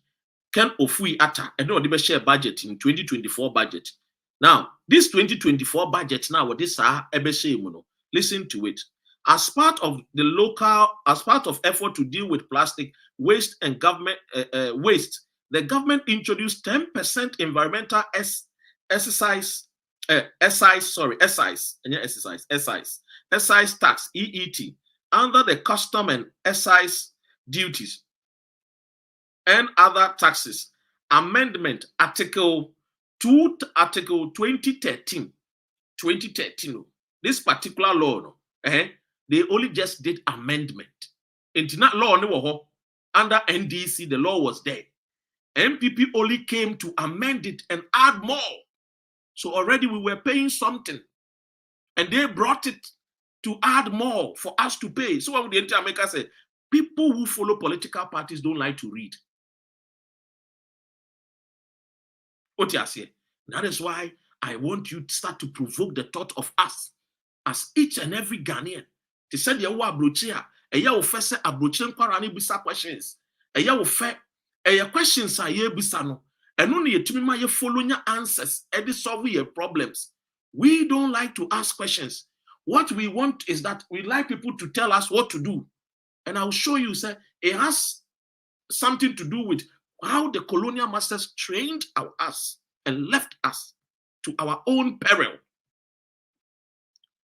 Ken Ofui Atta, and no, they share budget in 2024 budget. Now, this 2024 budget now, what this are listen to it. As part of effort to deal with plastic waste and government waste, the government introduced 10% environmental excise excise tax, EET, under the custom and excise duties and other taxes. Amendment Article 2013. 2013. This particular law, they only just did amendment. Into that law, under NDC, the law was there. NPP only came to amend it and add more. So already we were paying something, and they brought it to add more for us to pay. So what the America said, people who follow political parties don't like to read. What you say? That is why I want you to start to provoke the thought of us as each and every Ghanaian. They said, "You are brochia. You are first a brochia. Kwarani bisa questions. You are fair. Your questions are ye bisa no. And only you to me my following your answers. And solve your problems. We don't like to ask questions. What we want is that we like people to tell us what to do. And I'll show you, sir, it has something to do with how the colonial masters trained us and left us to our own peril.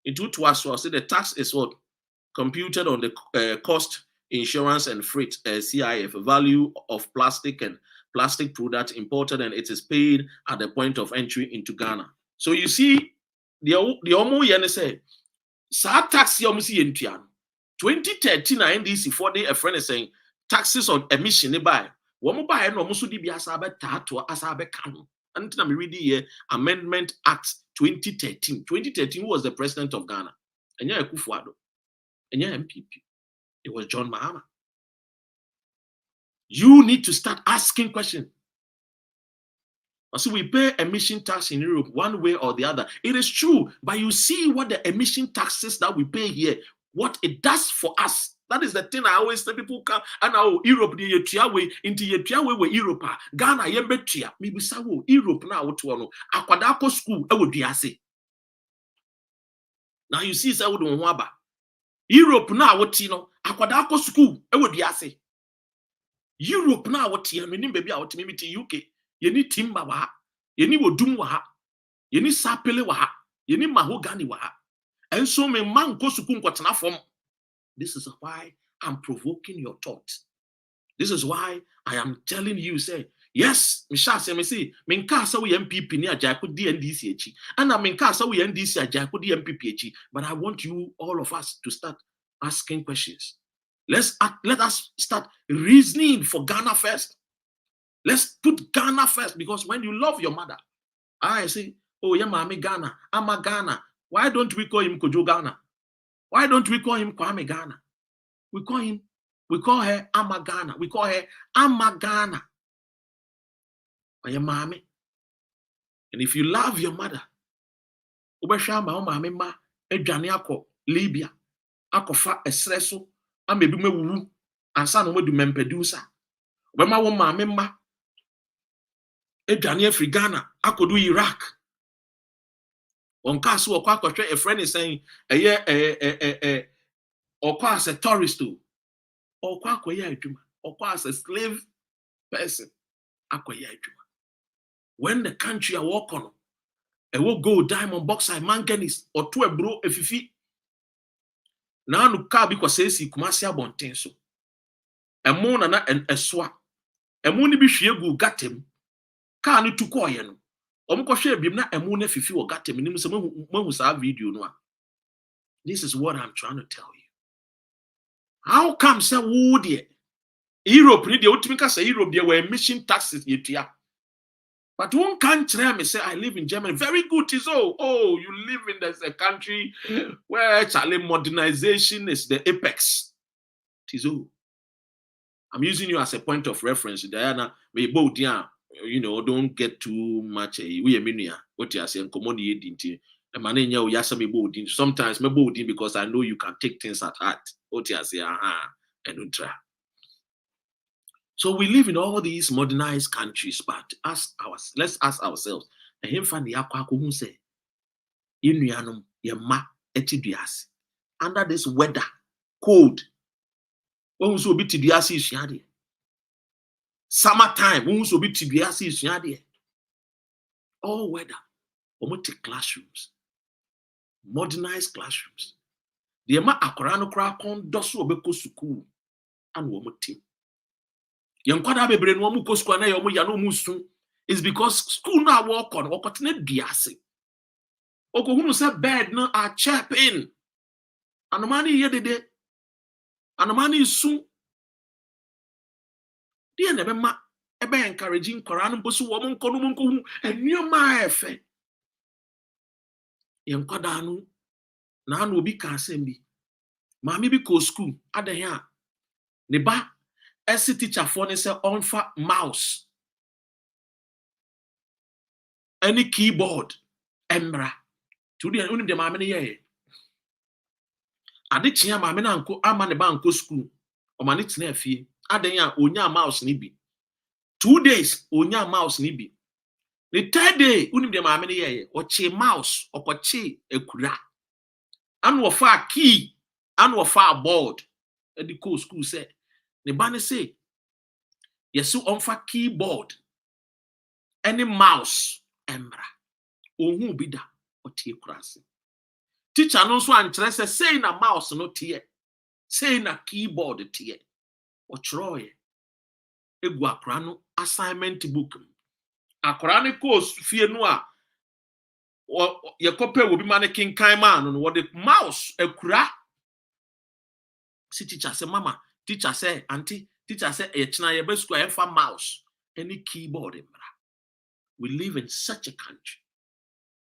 It to us, so I say the tax is what? Computed on the cost, insurance, and freight, CIF, value of plastic and plastic product imported, and it is paid at the point of entry into Ghana. So you see, the Omo Yene say, sa tax yomusi yentuan. 2013 NDC 4 day a friend is saying taxes on emission by one buy no musu di biasa be tato asabe kanu. And I'm reading here Amendment Act 2013. 2013 who was the president of Ghana? Enya Akufo-Addo. Enya NPP. It was John Mahama. You need to start asking questions. So we pay emission tax in Europe one way or the other. It is true, but you see what the emission taxes that we pay here, what it does for us. That is the thing I always tell people. Come and now Europe the yetua way into yetua way where Europe Ghana yembe tia. Maybe sawo Europe now what one akwadako school e would ase. Now you see say would waba. Europe now what no akwadako school e would ase. Europe now what you mean baby out me to UK. You need timber wa, you need wodum wa, you need sapele wa, you need mahogany wa, and so me man go sukun kwatena form. This is why I'm provoking your thoughts. This is why I am telling you, say, yes, Misha say me say, minka sa we MPP ni ajako di NDC echi, and I minka sa we NDC ajako di MPP echi. But I want you, all of us, to start asking questions. Let us start reasoning for Ghana first. Let's put Ghana first, because when you love your mother, I say, oh, yeah, mommy Ghana, I'm a Ghana. Why don't we call him Kojo Ghana? Why don't we call him Kwame Ghana? We call her Ama Ghana. We call her Ama Ghana. Or your mommy. And if you love your mother, Ubeshama mommy ma edwane akọ Libya, akọfa esreso, amedu mewuru, ansa no medu mempedusa. Ubema wo mommy ma edwane afri Ghana, akodu Iraq. On castle or quack a friend is saying or as a tourist too, or quack or as a slave person. When the country I walk on, I will go diamond bauxite manganese or to a bro if you feel. Now no car because says he kumasia bontenso. A mona and a swap. A moon be shegu got him. Car no to coin. Video. This is what I'm trying to tell you. How come say woody Europe need the ultimate say Europe there were emission taxes yet? But one country me say I live in Germany. Very good is oh you live in a country where actually modernization is the apex. Tizo. I'm using you as a point of reference, Diana. We both don't get too much. We what you are saying, commodity. Sometimes me because I know you can take things at heart. What you are saying, and don't try. So we live in all these modernized countries, but let's ask ourselves. And him find the akwaku who say, "Inuanum yema etidias." Under this weather, cold. When we so be tidias is shadi. Summertime, when we so be tidias is shadi. All weather, omote classrooms, modernized classrooms. The ma akora no kra kon doso obeko school and wo mutim. Yen kwada bebre no mu ko school na ye mu ya no mu sun is because school na work on okotene biase. Okohunu say bed no are chirping. Anomani ye dede. Anomani sun. Dia na be ma ebe encouraging kwara no mposu wo mo nko no mo nko hu enioma efe. Yen kwada no na na obi ka asem bi. Mami bi ko school adan a ne ba esi teacher for ne say onfa mouse any keyboard emra to the uni de mami ne ye ade chia mami na nko ama ne ba nko school o ma ne tena afie adan a onya mouse ne bi 2 days onya mouse ne bi the third day uni de mami ne ye o che mouse o ko che ekura anu of a key anu of a board e di ko school say ne ba ne say yesu onfa keyboard any mouse emra ohun bi da o tie kurase teacher no so ankyerɛ say na mouse no tie say na keyboard tie o kyerɛ egu akora no assignment book akora ne course fie no a ye kope wo bi ma ne kinkan ma no wo de mouse akura si teacher say mama teacher say auntie teacher say e kyena ye be school e fa mouse any keyboard emra. We live in such a country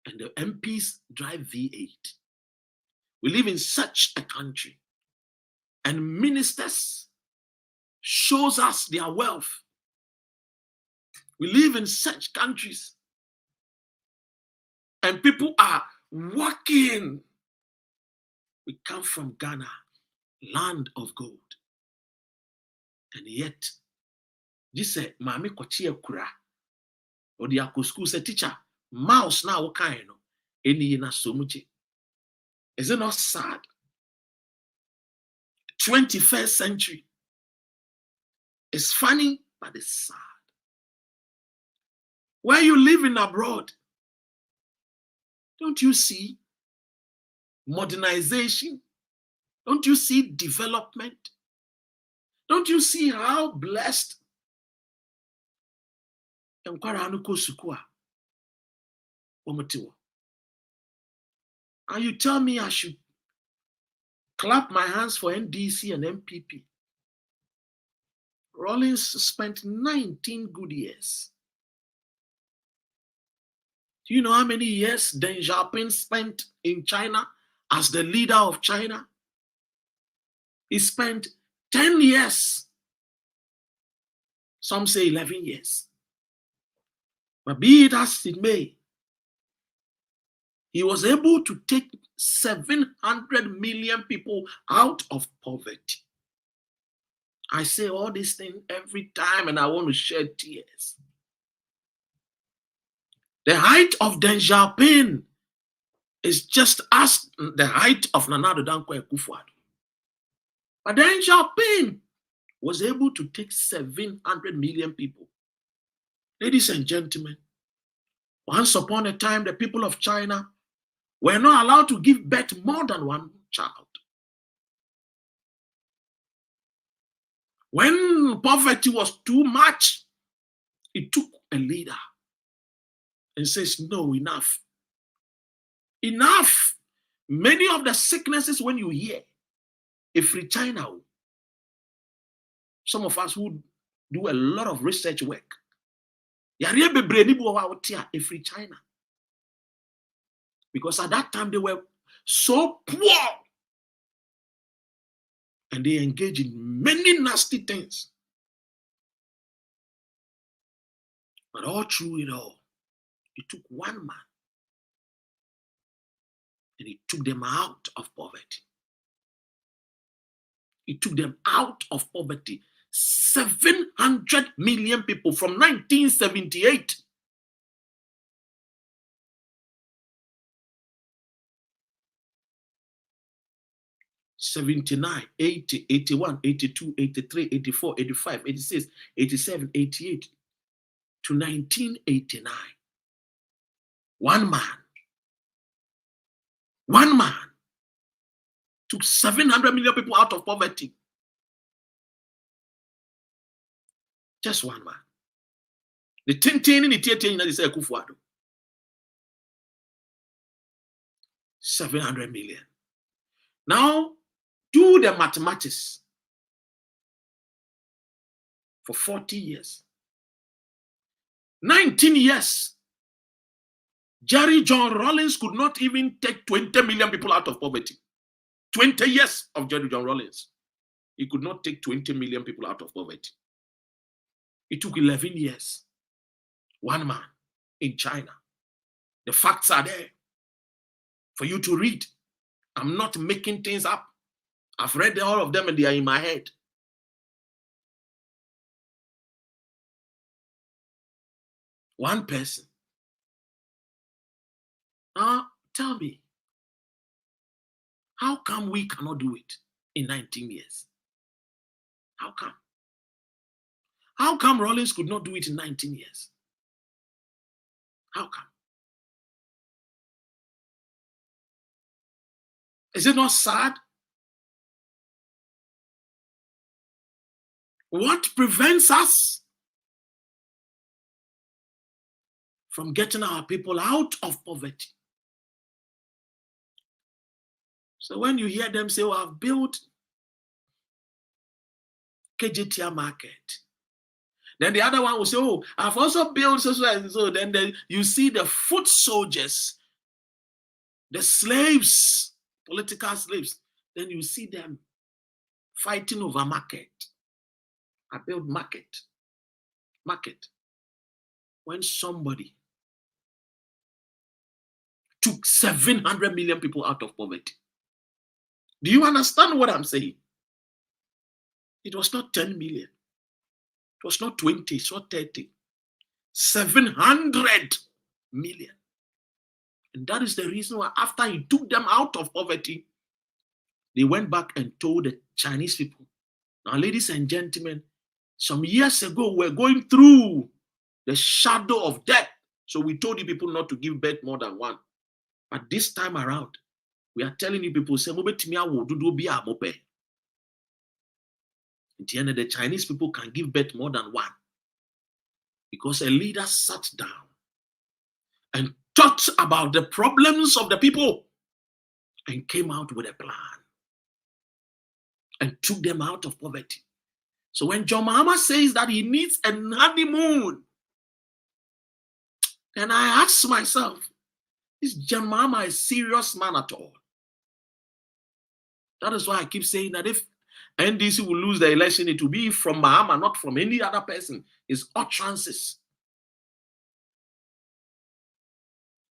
and the MPs drive V8. We live in such a country and ministers shows us their wealth. We live in such countries and people are working. We come from Ghana, land of gold. And yet, this said, Mami Kochia Kura, or the Ako school said, teacher, mouse now kind of any na so much. Is it not sad? 21st century. It's funny, but it's sad. Where you living abroad, don't you see modernization? Don't you see development? Don't you see how blessed? And you tell me I should clap my hands for NDC and NPP. Rawlings spent 19 good years. Do you know how many years Deng Xiaoping spent in China as the leader of China? He spent 10 years. Some say 11 years. But be it as it may, he was able to take 700 million people out of poverty. I say all these things every time and I want to shed tears. The height of Deng Xiaoping is just as the height of Nana Addo Dankwa Akufo-Addo. But Deng Xiaoping was able to take 700 million people. Ladies and gentlemen, once upon a time, the people of China were not allowed to give birth more than one child. When poverty was too much, it took a leader and says, no, enough. Enough. Many of the sicknesses when you hear, if in China, some of us who do a lot of research work, if in China. Because at that time they were so poor and they engaged in many nasty things. But all through it all, it took one man and he took them out of poverty. He took them out of poverty. 700 million people from 1978. '79, 80, 81, 82, 83, 84, 85, 86, 87, 88 to 1989. One man took 700 million people out of poverty. Just one man. The 10 in the theater, they say Kufuado. 700 million. Now, do the mathematics. For 40 years. 19 years. Jerry John Rawlings could not even take 20 million people out of poverty. 20 years of Jerry John Rawlings. He could not take 20 million people out of poverty. It took 11 years. One man in China. The facts are there for you to read. I'm not making things up. I've read all of them and they are in my head. One person. Now, tell me, how come we cannot do it in 19 years? How come? How come Rawlings could not do it in 19 years? How come? Is it not sad? What prevents us from getting our people out of poverty? So when you hear them say, oh, I've built KGTR market, then the other one will say, oh, I've also built so. Then you see the foot soldiers, the slaves, political slaves, then you see them fighting over market. I built market. When somebody took 700 million people out of poverty. Do you understand what I'm saying? It was not 10 million. It was not 20, it's not 30. 700 million. And that is the reason why after he took them out of poverty, they went back and told the Chinese people, now, ladies and gentlemen, some years ago, we're going through the shadow of death. So we told you people not to give birth more than one. But this time around, we are telling you people, say, the Chinese people can give birth more than one. Because a leader sat down and talked about the problems of the people and came out with a plan and took them out of poverty. So when John Mahama says that he needs a honeymoon, then I ask myself, is John Mahama a serious man at all? That is why I keep saying that if NDC will lose the election, it will be from Mahama, not from any other person. His utterances.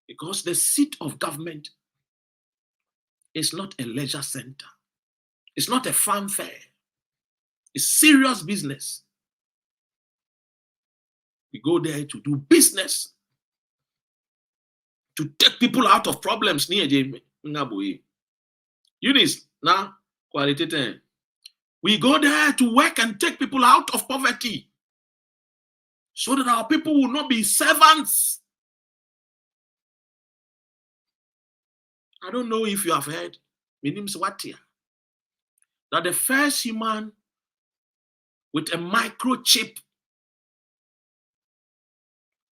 Because the seat of government is not a leisure center. It's not a fanfare. It's serious business. We go there to do business, to take people out of problems. Eunice, now, qualitative. We go there to work and take people out of poverty so that our people will not be servants. I don't know if you have heard, my name is Watia, that the first human with a microchip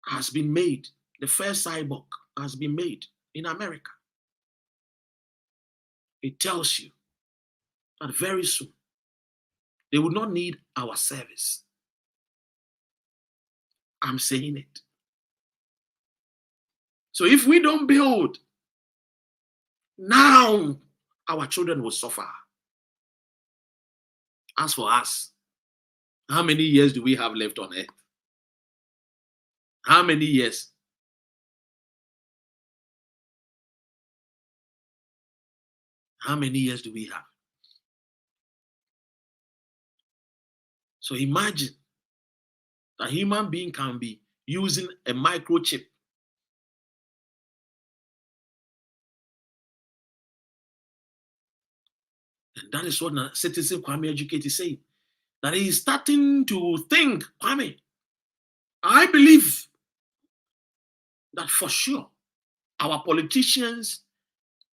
has been made. The first cyborg has been made in America. It tells you that very soon they will not need our service. I'm saying it. So if we don't build, now our children will suffer. As for us, how many years do we have left on earth? How many years? How many years do we have? So imagine that a human being can be using a microchip. And that is what citizen Kwame Educate is saying. That he is starting to think, Kwame, I believe that for sure our politicians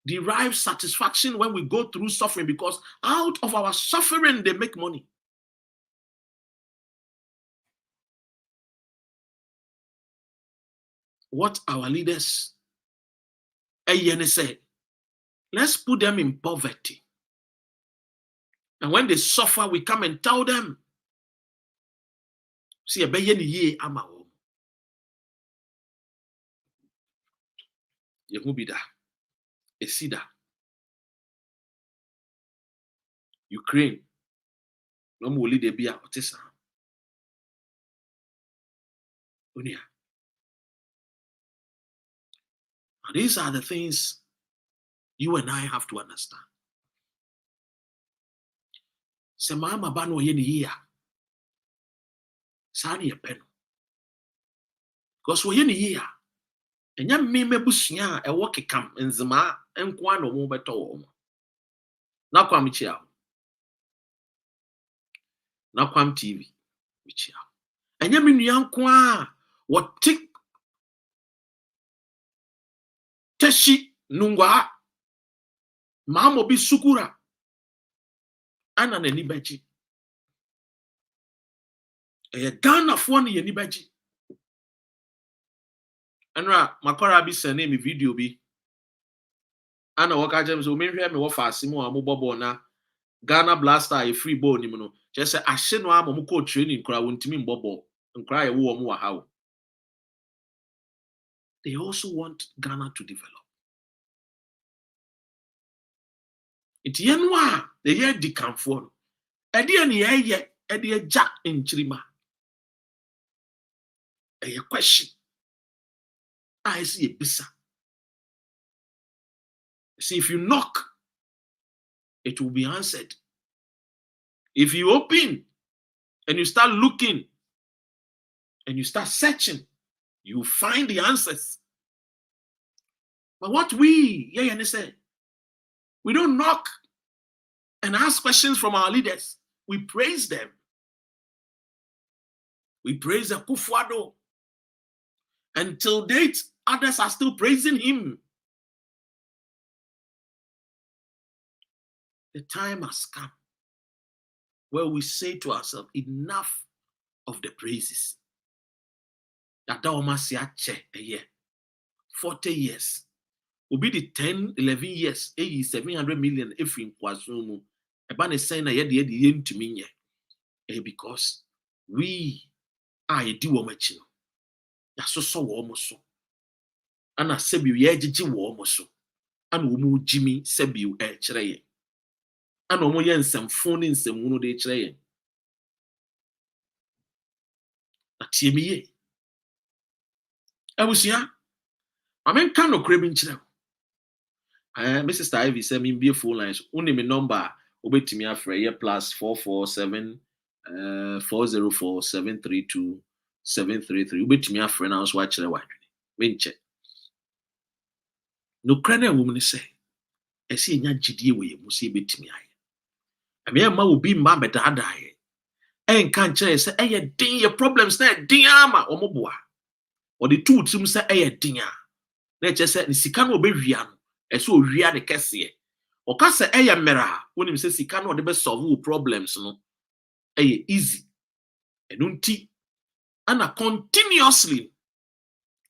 derive satisfaction when we go through suffering, because out of our suffering, they make money. What our leaders say, let's put them in poverty. And when they suffer, we come and tell them, see, ye ama Yehubida, Esida, Ukraine, no more leader be a otisa. Unia. And these are the things you and I have to understand. Semama bano yeni here. Sani a pen. Because we yeni here. And ya me busia a walkie camp in Zama and Kwano mo beto. Na kwam chia. Na kwam TV. Michia. And ya me young kwa what tick Teshi nungwa mamo bi sukura ana na nibaji Ghana fo na ye nibaji anra makora bi sene mi video bi ana waka jem so menhwe me wo fa asimo amobobo na Ghana Blaster e free ball ni mu no je se ahye no ama mo ko training kura wontimi mbobo nkura ye wo mo wa hawo. They also want Ghana to develop. Iti yenwa the year di kamfo. Edi ene ye edi eja nchirima. A question. I see a bisa. See, if you knock, it will be answered. If you open and you start looking and you start searching, you find the answers. But what we say, we don't knock and ask questions from our leaders. We praise them. We praise Akufo-Addo. Until date, others are still praising him. The time has come where we say to ourselves, enough of the praises. That almost a year, 40 years. Will be the 10, 11 years, 700 million if in Kwazulu. Ebane saying na to me because we are a diwomachino. So almost so. And I said you ye almost so. And we Jimmy said you chere. And omo yen some phone in some uno de chere. Atie me ye. I was here. I mean, kind of craving chere. Mrs. Ivy said me be full lines. Only me number obey me after a plus 447 404 732 733. Obey me after now so watch the white. Winche. No crane woman say. I see nya GD way you see bit me. I mean, ma will be ma better die. And can't say, eh, ding your problems there, diama or mobua. Or the two to say, eh, dinga. Let's just say, Sikano be rian. So ria de kese o ka se eya mera when him say sika no de be solve problems no easy enunti ana continuously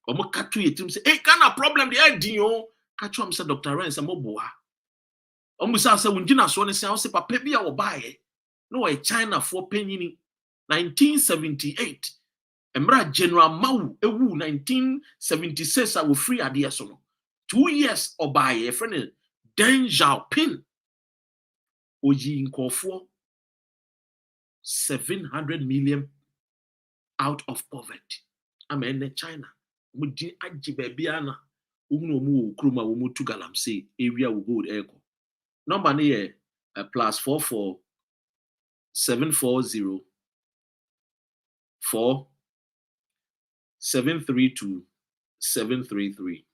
o mo ka to yetim say kana problem de adin o ka cho am say Dr. Ren say moboa o mo say wunjina so ne say o say papa bia wo baaye no e China for penyini 1978 emra General Mao ewu 1976 a wo free ade so no 2 years or by a friend Deng Xiaoping Oji Nkofo 700 million out of poverty. I'm in China. Mudi ajibebiana uno mu kruma wo mutu galam say area will go echo. Number near plus 44 740 4 732 733.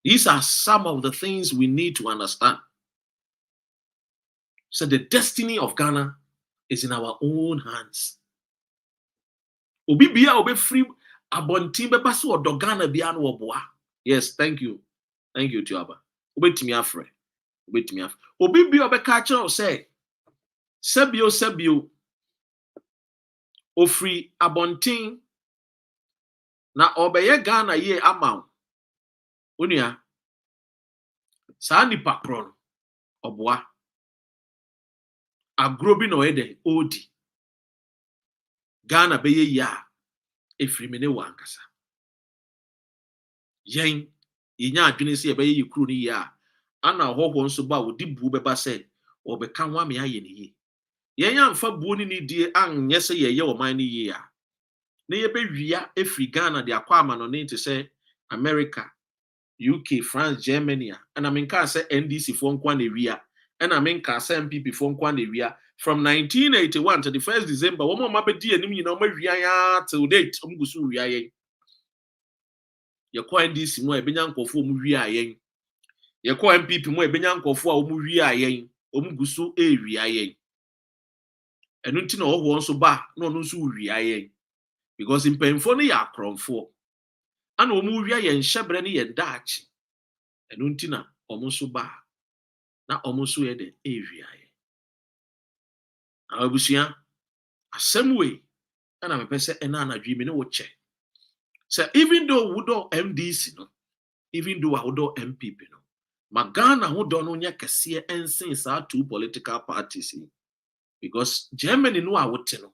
These are some of the things we need to understand. So the destiny of Ghana is in our own hands. Obi bia obi free abontin beba so odogana bia no oboa. Yes, thank you Tiaba. Obetimi afre obi bi obeka kire o say sebio ofri abontin na obeye Ghana ye ama onua saa nipa pro no oboa agro bi no ede odi Ghana beye ya efri me ne wankasa yen yinya adwene se beye yikru ni ya ana hoho nso ba wodi bu beba se obeka ho ame aye ne yi yen amfa buo ni die anye se ye oman ni yi a na ye bewia efri Ghana de akwa ama no ne nti se America, UK, France, Germany, and I mean can say NDC for nkwa na wia and I mean can say NPP for nkwa na wia from 1981 to the 1st December wo mo mabedi anim nyina mo wia ya till date omgusu wia yen ye ko NDC mo ebenya nkofo mo wia yen ye ko NPP mo ebenya nkofo a mo wia yen omgusu wia yen enu nti na wo nso ba na ono nso wia yen because impemfo no ya akronfo ana omu wia yen hyebre ne yen daachi enu nti na omo so ba na omo so ye de ewia ye abusia asemwe ana me pese ena anadwi me ne wo che so even though wodo MDC no even though wodo MPP no magana wodo no nya kese ensin sa two political parties because Germany no a wote no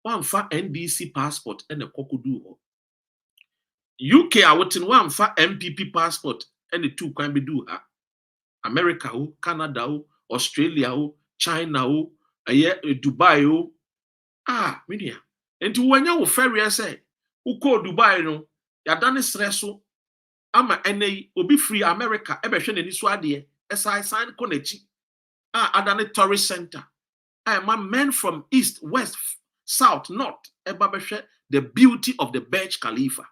wamfa NDC passport ene kokodu ho UK a wote no wamfa MPP passport ene two kwan bedu ha America ho Canada ho Australia ho China ho Dubai ho media enti wanya wo ferry say wo ko Dubai no ya dane sreso ama enei obi free America ebehwe nani so ade esai sign ko nachi adane tourist center my men from east west south north eba behwe the beauty of the Burj Khalifa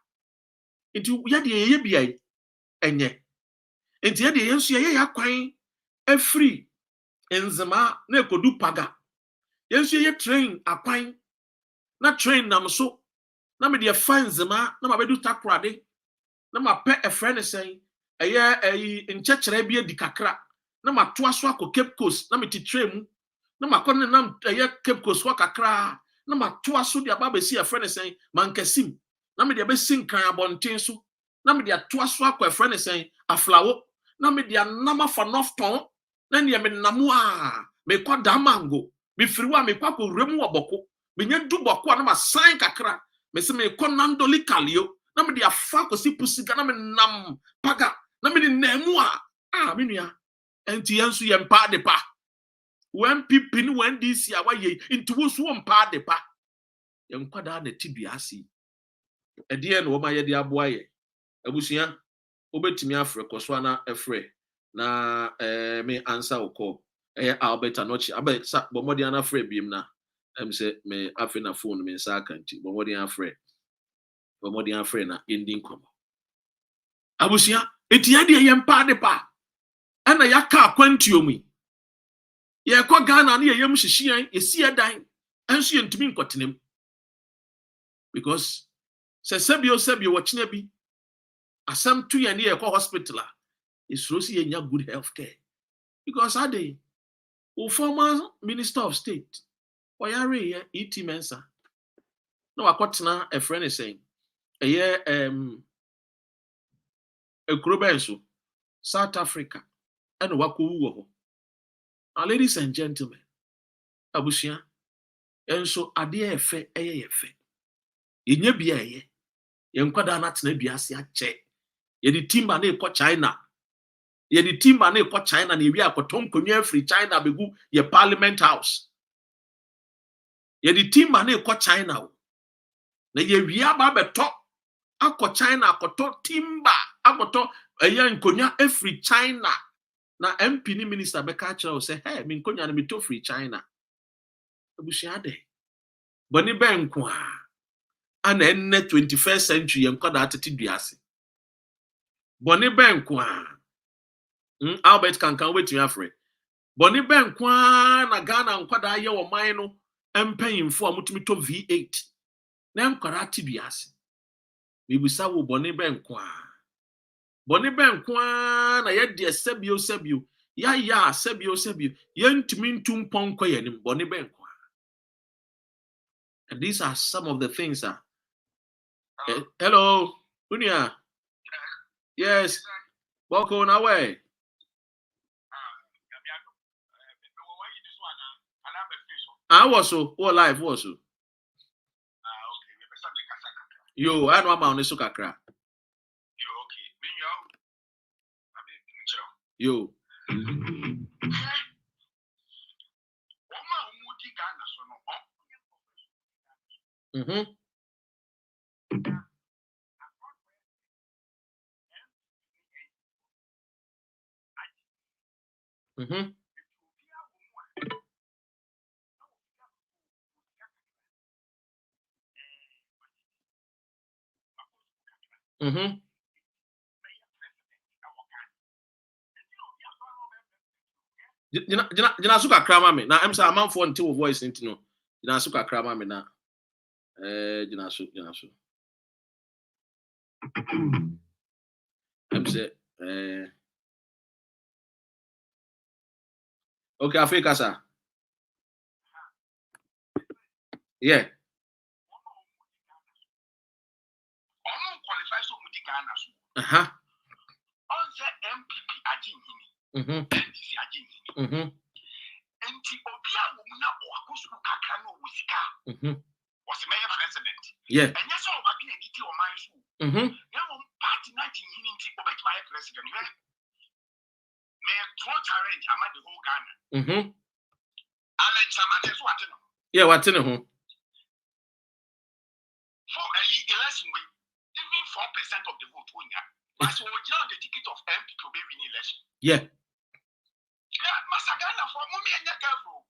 enti ya de ye bia enye enti ya de yenso ye ya kwan free enzema na ekodu paga yenso ye train akwan na train nam so na me de fanzema na mabedu takrade na mape a friend say nchechera bia di kakra na matoa so akọ Cape Coast na me titrem na makọ na Cape Coast wa kakra na matoa so de aba besi a friend say mankasim na me de be sinkan abonten so na me de atoa so akọ a friend say aflawo na me de anama for nofton na ne me namu me kọ damango me firiwa me kwakọ remu oboko me nya du boko na ma sign kakra me se me kọ nandoli kalio na me de afa kosi pusiga na me nam paga na me de namu me nua enti yansu ye mpa de pa when people ni when this year wa ye into wo so mpa de pa ye nkwada na tibiase ede na wo ma ye de aboa ye abusia obetimi afre koso na efre na me answer ukọ Albert Anochi abesa bomodi ana afre biem na say me afi na phone me nsa akanti bomodi afre na ending komo abusia eti ya de ye mpa de pa ana ya ka akwantuo mu ye kwa Ghana na ye yem hihyian esi edan enso ye ntumi nkotenem because sebio wo kina bi asem to ye ne ye kwa hospital a esuro si ye nya good health care because ade o former minister of state oyare ye iti mensa na wakotena a friend is saying ekrobenso South Africa and wakowu ho. Now, ladies and gentlemen, abusia enso ade efe efe yenye bia ye yenkwada na tena biase ache ye di timba na ekọ China na ewi akoton konwa free China begu ye parliament house ye di timba na ekọ China na ye wi aba beto akọ China akoto timba akoto nkonwa free China na MP ni minister beka kire say hey me nkonwa na me to free China abusia de boni benko ana enne 21st century yenkwada atete duase boni benko Albert kankan wetumi afre boni benko na Ghana nkwada ye wo man no empanyimfo a mutumi to V8 na nkwara ate duase Mibusa wo boni benkwa. Boni benkwa na ye de sebio. Ya sebio. Yentumi ntum ponko yenim boni benkwa. And these are some of the things that hello, Unia. Yes. Welcome away. I was so live was so. Yo, I know about this kakra. Yo. Mhm. Mhm. Mhm. Jina suka krama me. Na I'm say amanfo until voice into no. Jina suka krama me na. Jina su. I'm say okay, Africa sir. Yeah. Uh-huh. On the NPP Mhm. NDC Mhm. Enti obia wo mu na oakosu kakra no wusika. Was mayor president. Yeah. And yes, all back in the or my school. Now, party 19 hinting obey my president. May throw challenge among the whole Ghana. Alan Samates what? Yeah, what's in home? For a election week, even 4% of the vote win. But so the ticket of MP to be winning election. Yeah. Yeah, Masagana for Mummy and Yakafo.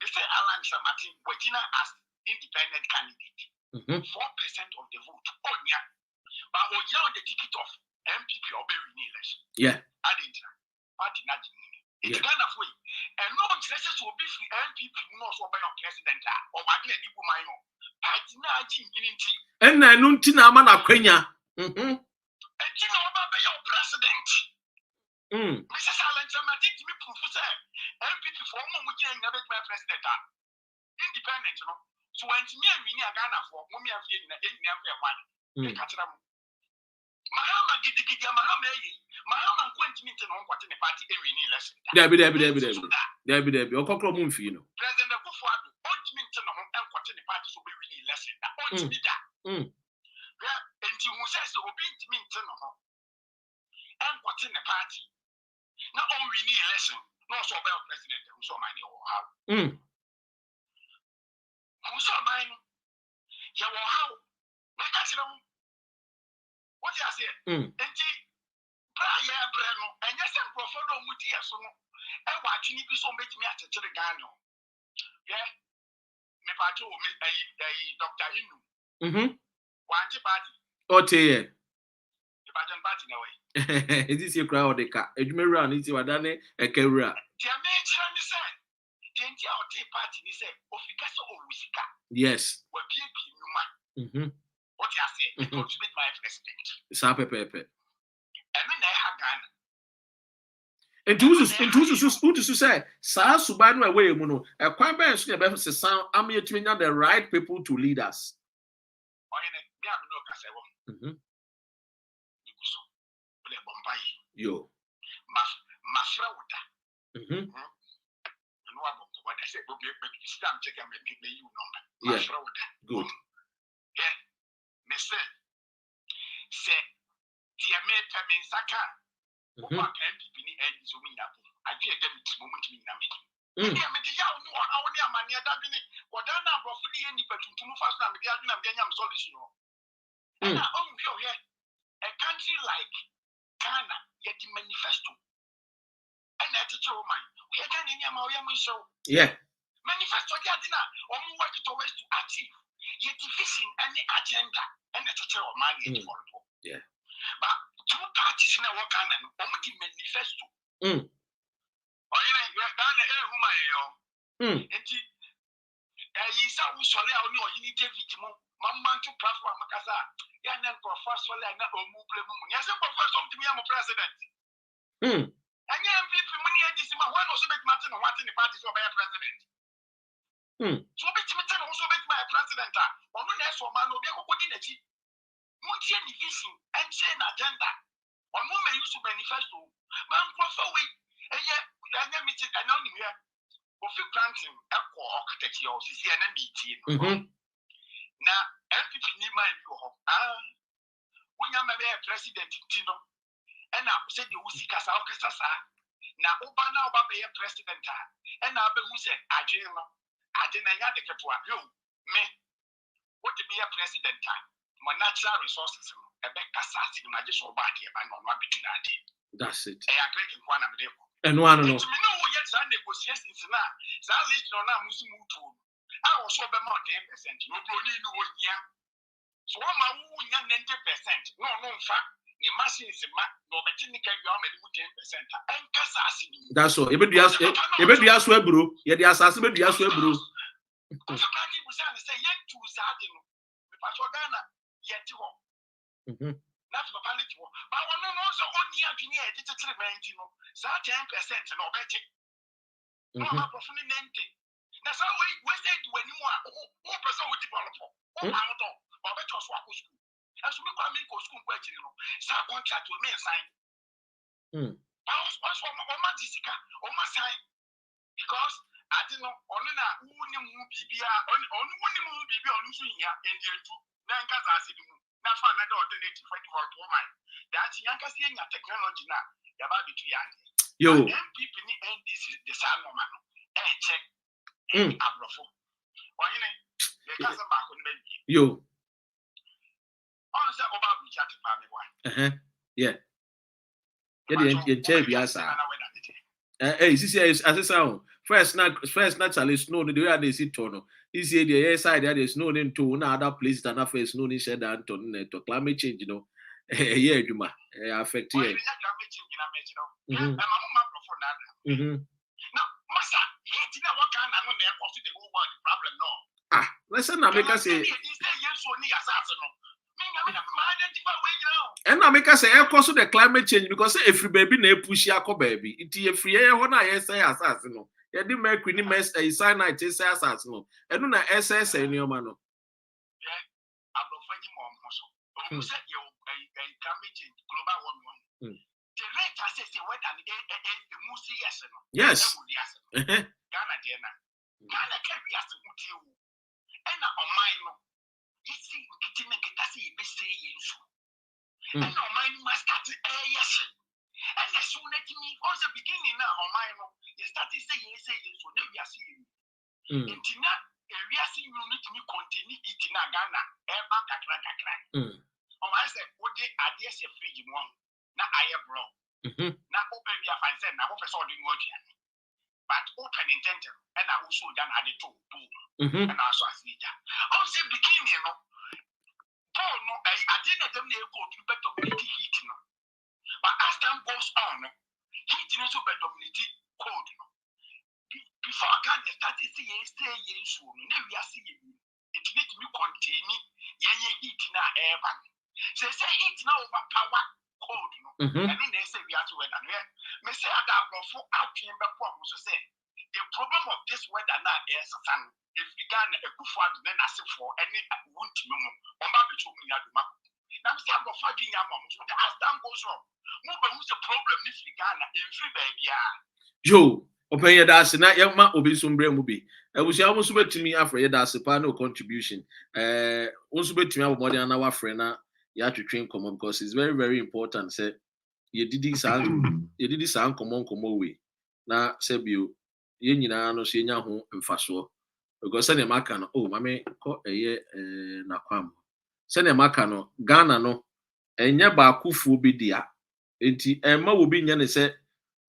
They say Alan Samatin Wajina as independent candidate. 4% of the vote. Oh, yeah. But Oja on the ticket of MPP or be winning election. Yeah. I didn't. Party not it's Ghana for you. And no interested will be free MPP knows what by your president or Wagner people my own. Party not in tea. And I don't think I'm an Aquenya. And you know about your president. Mrs. Alan Samatin to me proof MPP for one weekend never my president. Independent, you know. So when me and me are Ghana for Mummy and one. Mahama Gidi Mahama Quentin on what in the party every election. Debbie. Okokro Mumfino. President Kufu, Ointment and what in the party so be really lesson. And you says so be minton and what in the party. Not only need election, no so about president who saw mine or how. Who saw mine? You will how? What you say? And Brian Breno, and yes, I'm Professor Mutia so and watching you so make me at the Chirigano. Yeah, me pato Dr. Inu. One party. Okay. The pattern party no way. Is this your crowd? You may run into Adane, a Kera. Dear Major, you said, didn't you take party? He said, Officaso or Wissika. Yes. What be human? What you say? Don't speak my president. Sape Pepe. And then I have Ghana. And who to say, Sa Subanu away, Muno, a quite bad sound. I'm here to know the right people to lead us. Yo. Mafrauda. You know what I said, but stamp check and make you number. Mafrauda. Good. Yeah. Mister. Say, dear mate, I mean, Saka. What can be any so mean? I did them this moment in Namiki. Yeah, but the young one, our near mania, that minute, what done now, Profit any person to move fast and the other Biam solution. And I own you here. A country like Ghana, yet the manifesto. And that's a woman. We are going in your show. Yeah. Manifesto Yadina, or work towards to achieve. Yet vision any agenda and the teacher of money. Yeah. But two parties in our Ghana, only manifesto. Or you are Ghana, whom I am. And you saw sorry, I know you need David Mamma to platform Makasa, Yan and first one like that or move. Yes, first to me, I'm a president. And young people, money and this one also make Martin and wanting the party so by a president. So make me also make my president. Or no, that's for man, no, be a good in Munchi and vision and chain agenda. Or no, may use to manifesto. Man, cross away. And yet, I never meet it anonymous. Of you granting echo architecture or CNMBT. Now, NPP need my view. When you are president, Tino, and I said you will see Casaucasa. Now, Obama be a president, and I be who said, I didn't have the Catua. You, me, what to be a president? My natural resources, a back assassin, my just body, and on my between. That's it. I agree in one of them. And one no. Yes, I negotiations now. So at least on a Muslim tool. I was over more 10%. No, yeah. So I'm a 90%. No, fact. The machine is a map. No, but you can go on 10%. And Cassassin. That's all. If you ask where, bro, yeah, the assassin, you ask where, bro. Because the party was say, yet to Sardin. The Pachogana, yet to go. That's the quality. But I know also only engineer digital maintenance. So 10% no better. No, I'm profiting anything. That's how we say to anyone who person will develop. Oh, I'm not. But better swap school. As we come in school question, some contract will mean sign. Also, my Jessica, my sign. Because I don't know, only now, who knew BBA, only who BB on here in the two. Nankas are sitting. Not for another alternative for the woman. That's younger seeing your technology now. You're about to young. Yo, NPP NDC the same woman. Check. Abrofo. Or you know, they can't back on baby. Yo. On the about the chat family one. Yeah. Yeah, the chair be asa. Hey, see, as I sound. First naturally snow the way they see tono. This year the air side there is no into other place than a face no shed and to climate change, you know. Yeah, you ma affect you. Now, Massa, he didn't what kind of money to the whole world problem, no. Listen, I make us say, and I make us say, of course, the climate change because if you baby ne push your baby, it is free. When I say assassin, you didn't make any mess a cyanide, say assassin, and no SS in your man. Yeah, I'm not funny, mom. You said you climate change, global warming. The rate I say, what an yes. Ghana, Diana. Ghana can be asked to you. And on mine, you see, getting a catastrophe, be saying so. And on mine must start yes. And as soon as me, from the beginning now, on mine, you started saying, so now we are seeing. And Tina, we are seeing you need to continue eating a Ghana, air. On my say, what they are, yes, a free one. Now I am wrong. Now, open your fine, now, Professor Dimogian. But open intention, and I also done at the two, boom, and also as leader. On the beginning, no, I didn't them go to better heat, no. But as time goes on, heat also better dominated cold, no. Before I can start to see, stay in soon, never we are seeing it need to be containing, heat now, air. So say heat now overpower cold, no. And then they say we have to weather. Me say that before I came back from so say the problem of this weather now is sun. If we can a good for then as for any won't memo on my between me and my now say before the yam so the as time goes on move who's the problem if we can in free baby yo open your das na yama obi sombre mu bi ebusi amuso betimi afre your das pa no contribution onso betimi abomode na wa frɛ na ya twetwe nkomo because it's very very important say ye didi san komo we na say bio ye nyina no so nya ho mfaso because say na maka no oh mame ko eye na kwam say na maka no Ghana no enye ba akufuo bi dia enti emma wo bi nya ne say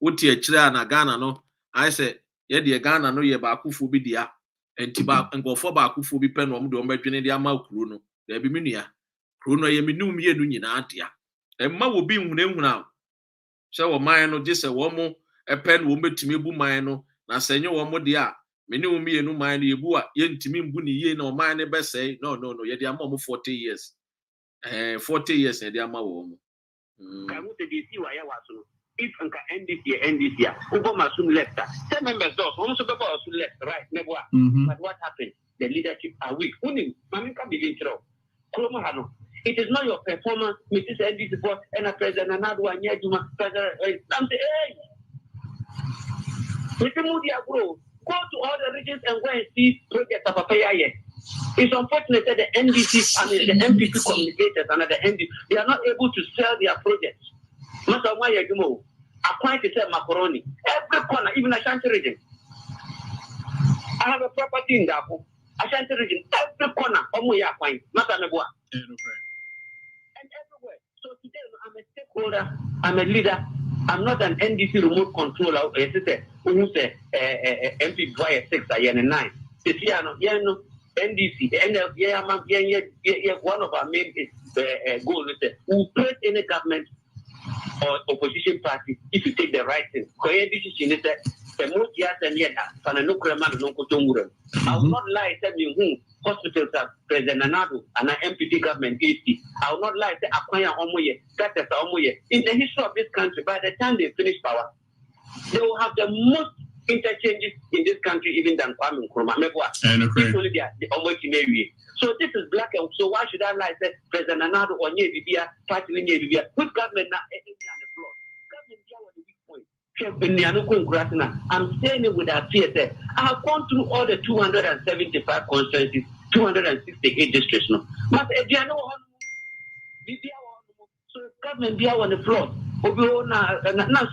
woti akire na Ghana no I say ye de Ghana no ye ba akufuo bi dia enti ba ngofo ba akufuo bi pe no om de om badwene de ama kuro no da bi menua kuro no ye menum ye no nyina adia emma wo bi hunahuna se wo man no je se wo mo epen wo metumi bu man no na senye wo mo de a Many will be no mind ye bua, yen timim buni ye no mind never say, no, ye dear mom 40 years. 40 years, and dear mom. If NDC, Obama soon left. 10 members, almost about soon left, right? Never. But what happened? The leadership are weak. Mamika begin to know. It is not your performance, Mrs. NDC, and a president, another one, yet you must president. I'm saying, hey, go to all the regions and go and see projects of Papaya. It's unfortunate that the NDC, the NPP communicators and the NDC, they are not able to sell their projects. Matter why you know, I to sell macaroni. Every corner, even Ashanti region. I have a property in Dapo, Ashanti region. Every corner, and everywhere. So today, I'm a stakeholder, I'm a leader. I'm not an NDC remote controller. Who say MP via 6 and 9. NDC, one of our main goals is we create any government or opposition party if you take the right thing. I will not lie, tell me hospitals are President Nanado and an MPP government 80. I will not lie, say acquire Omoye, that is Omoye. In the history of this country, by the time they finish power, they will have the most interchanges in this country even than Kwame Nkrumah. Only the Omoye. So this is black and so why should I lie, say President Nanado or Nyebibia, party Nyebibia, which government now on the floor? Government on the weak point. I'm saying it with our fear. I have gone through all the 275 constituencies, 268 districts. No, but so government be on the floor.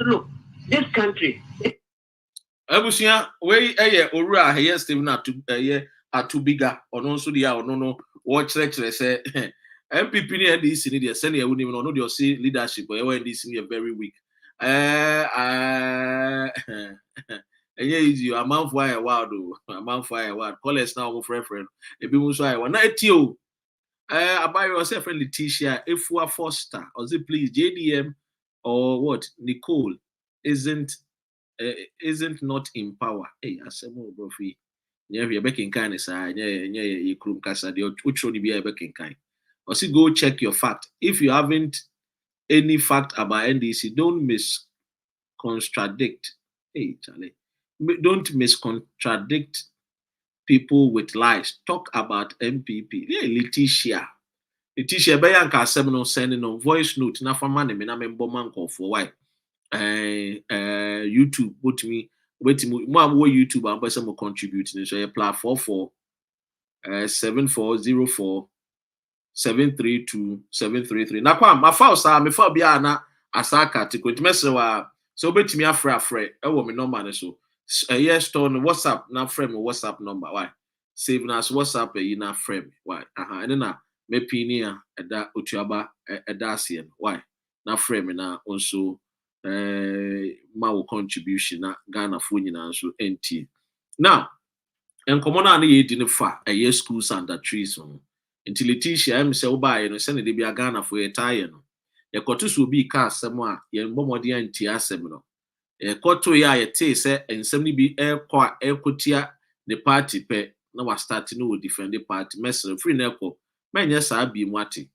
Look, this country. Abusia, we Ora here, Stephen at bigger or no, so the no, watch lecture say NPP NDC need send you wouldn't even know your leadership or NDC very weak. Easy, a man for a while, a man for a while. Call us now, friend. A bit more so I want you. I buy yourself friendly T-shirt. If we are Foster, or say please JDM or what? Nicole isn't not in power. Hey, I said more bro. Yeah, you're back in kindness. Yeah, you couldn't cast the which one be a back in kind. Or see, go check your fact. If you haven't any fact about NDC, don't miscontradict. Hey, Charlie, don't miscontradict people with lies. Talk about MPP. Yeah, Letitia, Bayanka Seminole sending on voice note. Na for money, me na member man call for why. YouTube, put me. Wait, more YouTube and person will contribute. So you apply 7404 732 733. Na kwa my file sa me file bia na asaka te kwet mesewa so betimi afra e wo me number so yes store no WhatsApp na frame WhatsApp number why save na WhatsApp e na frame why ene na me pini a eda otuaba eda ase why na frame na also ma wo contribution na Ghana fo nyina so enti now enkomo na ye di ne fa schools under trees so until Letitia am say obaye no se ne de bia Ghana fo ye taye no ye koto so bi ka asem a ye mbomode anti asem no ye koto ya ye te se ensem ni bi ekotia the party pe na wa start no defend the party mesel free na ekọ menye sa bi mu ate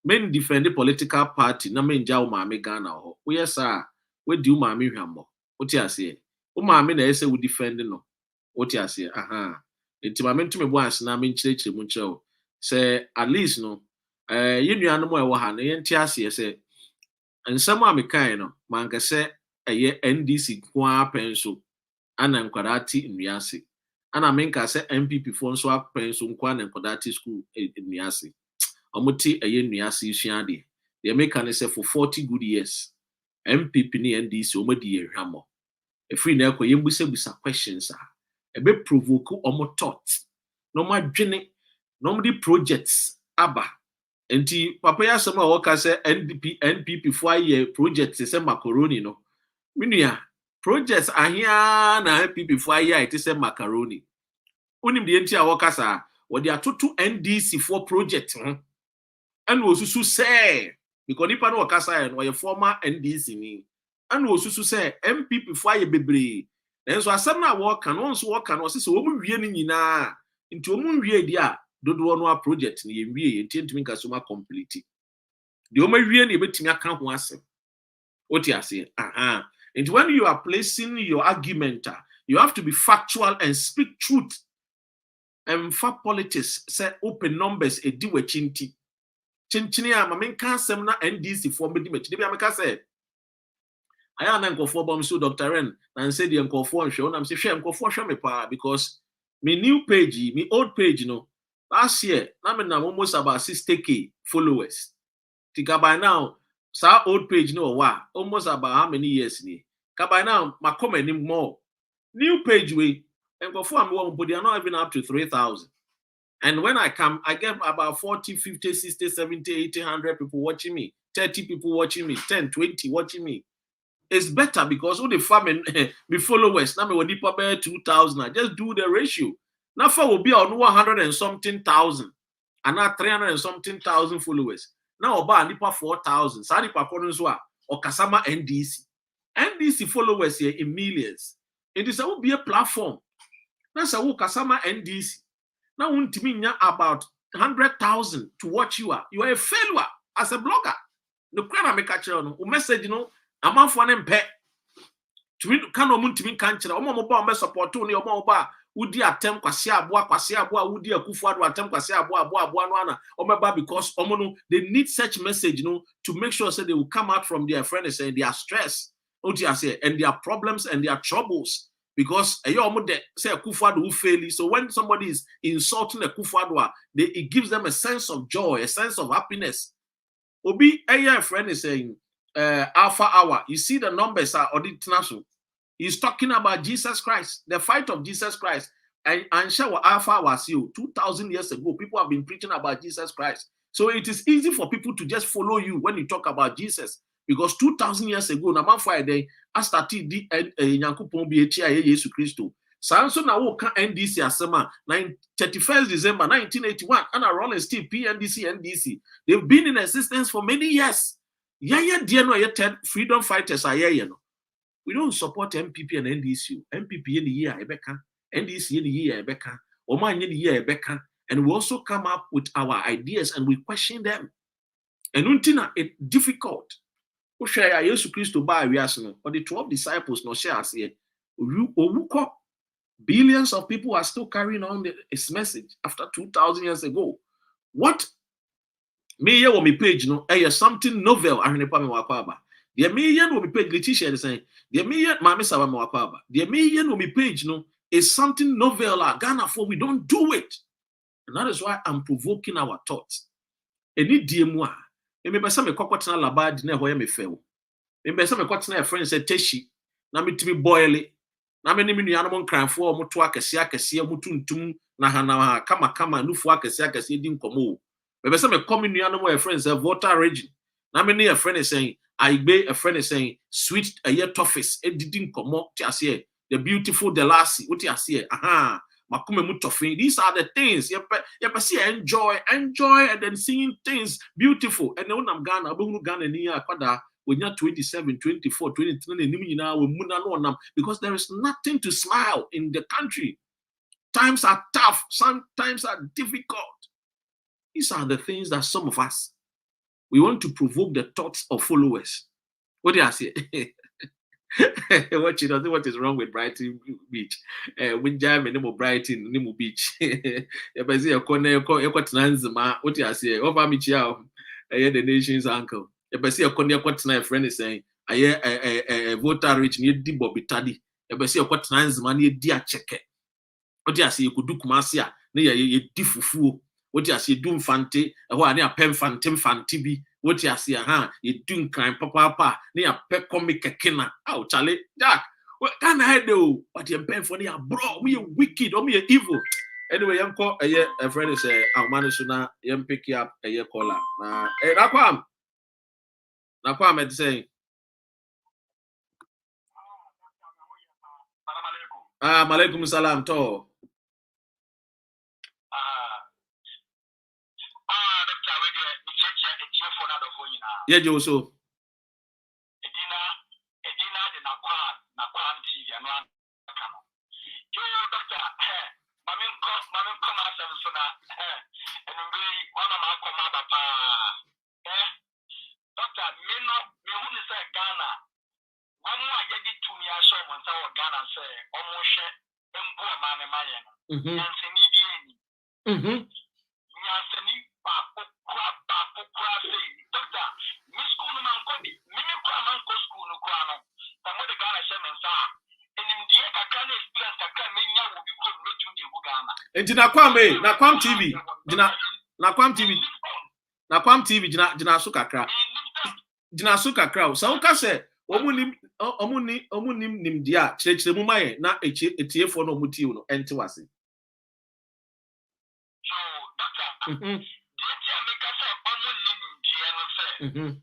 men defend the political party na menja o maame Ghana ho wo yes a we di o maame hwambo wo ti ase o maame na ese wo defend no wo ti ase enti maame ntumi bo ase na men chirechire mu nche say at least no yenu no mo e wo ha no yenti ase say ensam a mekan no manka say NDC kwa penso ana nkwadati nwiase ana menka say MPP fo nso apenso nkwa na nkwadati school nwiase omuti nwiase isuade they make an say for 40 good years MPP ni NDC omadi ehwamo efri na ekọ yembusebusa questions ebe provoke omo thought no madwene no the projects aba enti papa ya sama woka say NPP fo aye projects say macaroni no minua projects ahia na NPP fo aye it say macaroni onim de enti a woka sa wo de atoto NDC for project and osusu say because nipa no woka sa no ye former NDC ni and osusu say MPP fo aye bebre And so asem na work can once work can was so omu wie ni nyina nti omu wie dia dodo no project ni wie enti ntimi nka so ma complete the omu wie ni betimi aka ho asem what you say and when you are placing your argument you have to be factual and speak truth and for politics say open numbers edi wachinti chinchini ama menka asem na NDC for me di mechi dey am ka say I am nkofo bom so Dr. Ren and say the nkofo nhwe on am say hwe nkofo hwe me pa because me new page me old page no last year na me na almost about 60k followers tika by now sa old page no wa almost about how many years ni ka by now my comment more new page we nkofo am won body are not even up to 3,000 and when I come I get about 40 50 60 70 80 100 people watching me 30 people watching me 10 20 watching me. It's better because all the family me followers now me will deep up 2,000. I just do the ratio. Now for will be on 100 and something thousand, and now 300 and something thousand followers. Now about nipa 4,000. Sadi pa konuswa or Kasama NDC. NDC followers here in millions. It is will be a platform. That's a Kasama NDC. Now untiminya about 100,000 to watch you are. You are a failure as a blogger. No crana make a channel. Message amanfo ne mpe tumi ka no muntimi kan kire omo mo ba o me support ni omo ba wudi atem kwase aboa wudi akufu ado atem kwase aboa no ana o me ba because omo no they need such message to make sure say they will come out from their friends and their stress and their problems and their troubles because omo de say akufu ado who fail. So when somebody is insulting akufu ado it gives them a sense of joy, a sense of happiness. Obi friend is saying Alpha Hour, you see the numbers are international. He's talking about Jesus Christ, the fight of Jesus Christ. And show Alpha was you 2,000 years ago. People have been preaching about Jesus Christ. So it is easy for people to just follow you when you talk about Jesus. Because 2,000 years ago, na man Friday, I started the Yankupon BHI Jesus Christo. Samson na wo kan NDC asema 31st December 1981 and a rolling still NDC. They've been in existence for many years. Dear no freedom fighters are no. We don't support NPP and NDC. NPP in the year Ebeka, NDC in the year Ebeka, Oman in the year Ebeka, and we also come up with our ideas and we question them. And untina it's difficult. We share Jesus Christ to buy reason, or the 12 disciples no share us here. Billions of people are still carrying on its message after 2,000 years ago. What? Me here on my page, something novel. I mean, the million will be page. Letitia is saying the million. Mami Saba Mwakwaba. The million will be page. Is something novel. Ghana for we don't do it, and that is why I'm provoking our thoughts. Any DMwa. Maybe some me kokotna labad ne hoye me fell. Maybe some me kokotna a friend said teshi. Na me to be boily. Na me ni animal cry for mutu akesi mutuntum na hana kama nufu akesi din komo. Maybe some common animal friends have water region. Now many a friend is saying, a friend is saying, sweet a year toughest, it didn't come up to us here. The beautiful, the lassie, what you see, makume mutofi. These are the things you enjoy, and then singing things beautiful. And then I'm Ghana near Kwada when you're 27, 24, 23, because there is nothing to smile in the country. Times are tough, sometimes are difficult. These are the things that some of us, we want to provoke the thoughts of followers. What do I say? What is wrong with Brighton Beach? When jam and name Brighton, name beach. What do I say? Over me, I hear the nation's uncle. If I see a corner, friend is saying, I hear a voter rich near the Bobby Taddy. If I see a quarter's money, dear check. What do I say? You could do Kumasia, near ye diffu. What you see, doom fanti, a one near pen fantim fantibi. What you see, you doing crime, papa, near pep comic a kinna. Oh, Charlie, Jack, what can I do? What you pen for near bro, we are wicked or me are evil. Anyway, young call a year, a friend is a manusuna, young pick you up a year caller. Naquam, I'd say, Malaikum salam to. Yeah, Joso. Yo, doctor, Mammy come out of Sona, and one of my command, Doctor, me who is Ghana. One more get it to me, I saw once our Ghana say, almost share, and poor man, and Yansini, Yansini, Doctor, Miss Schoolman, Mimi Craman, School, Crano, but what the Ghana Sherman saw. And in the Eka can experience a Camilla will be good to the Uganda. And Nakwam TV, Nakwam TV, Nakwam TV, Jinasuka crowd. Jinasuka crowd. So, Kase, Omunim Nimdia, Church the Mumae, not a tear for no mutino, and to us. So, Doctor, the make us a Omunim,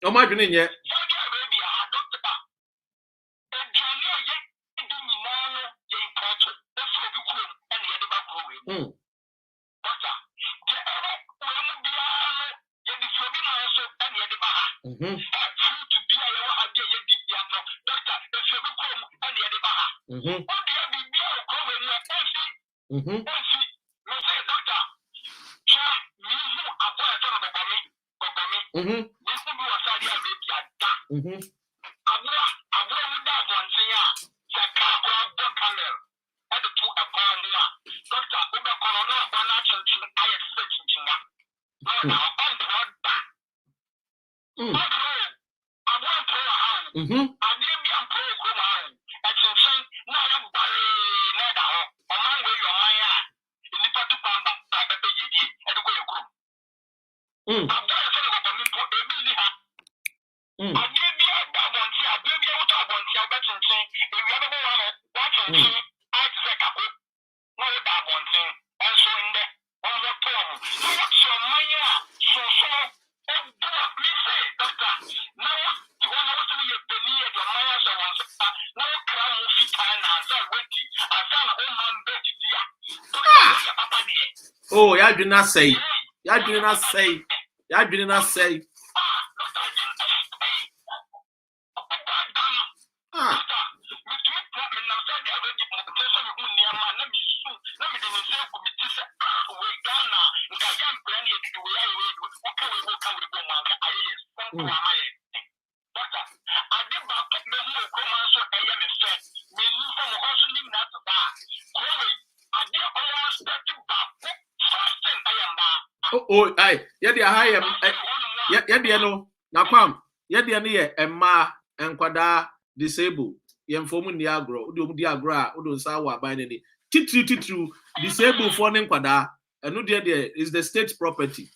Oh, my goodness, yeah. Oh, y'all do not say. Y'all do not say. Y'all do not say. Oh, aye, yadi ahaya, yadi ano, nakwam, yadi aniye, emma, enkwada, disabled, yenfomu ni agro, udo diagra, udo sawa by any titru, disabled for enkwada, and no dear is the state's property.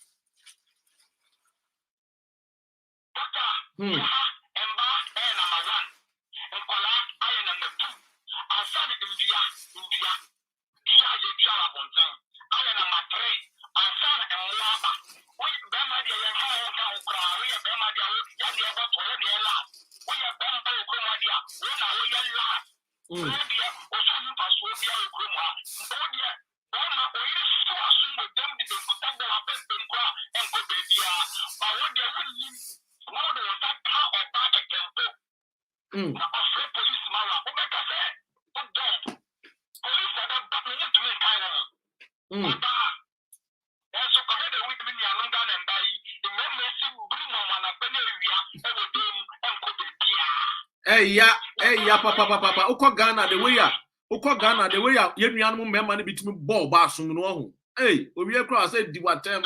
Hey, papa. Uko Ghana the way ya yenuanu memma ne bitimi ball ba so no ho. Hey, owie kra say di watem.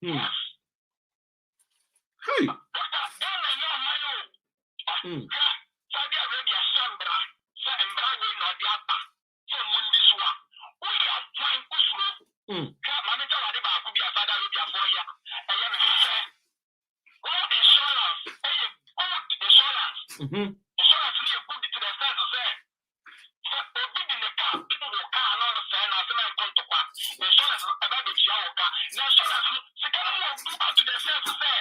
Yes. Hey. Saudi Arabia Sambra, Sambra will not be up. Someone this one. We are trying to slow. Mamita Wadiba could be a Saudi Arabia for you. I am to say, well, insurance, a good insurance. Insurance is good to the sense of say, in the car, people will car, not a fan, or some come to pass. Insurance about the Chiaoka. Insurance, second one to the sense of say,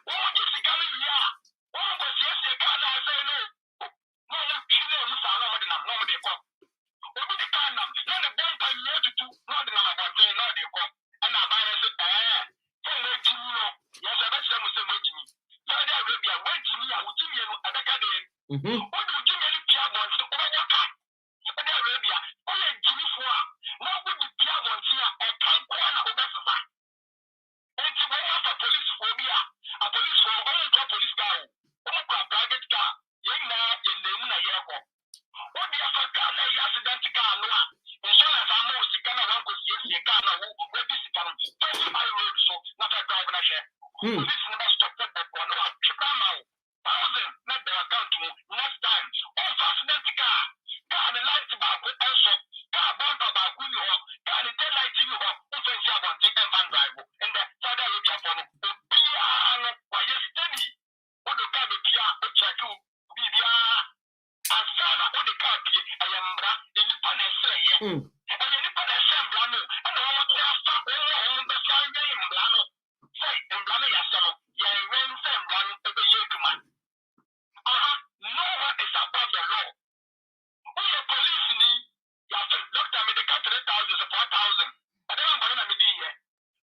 oh, just the coming year. Oh, but yes, you can't say no. No, she knows nobody come. Over the car now, not the bank I need to do, not the number one thing, not the come. And I buy it, yes, I bet some say, wait me. Saudi Arabia, wait me, I will give you a decade. What do you give me? Piabon, over your car. Saudi Arabia, only Jimmy for now with the Piabon here, a can't go on over the and to wear a police phobia, a police for all the police car, a private car, young man, in the Muna Yako. What the African accident car, no, insurance are most the kind of uncle, you can't know where this is coming. First, I road, so not a driver. Police never stopped at the corner, thousand, not the account to next time. Oh, accident car, the light about also, car bumper about who you are, car the tail light you are, who thinks you want to take and drive. And the Saudi Arabia for the piano, why you steady? What the car be piano, which I do, be and Sana, what the car be, I am bra, the Nippon say, and the Nippon say, Blano, and the one that stop all the flying game, Blano. Say, and Blano, yourself, you ran some Blano, the year to man. No one is above the law. Who the police need? You have to doctor me the car 3,000 to 4,000. I don't want to be here.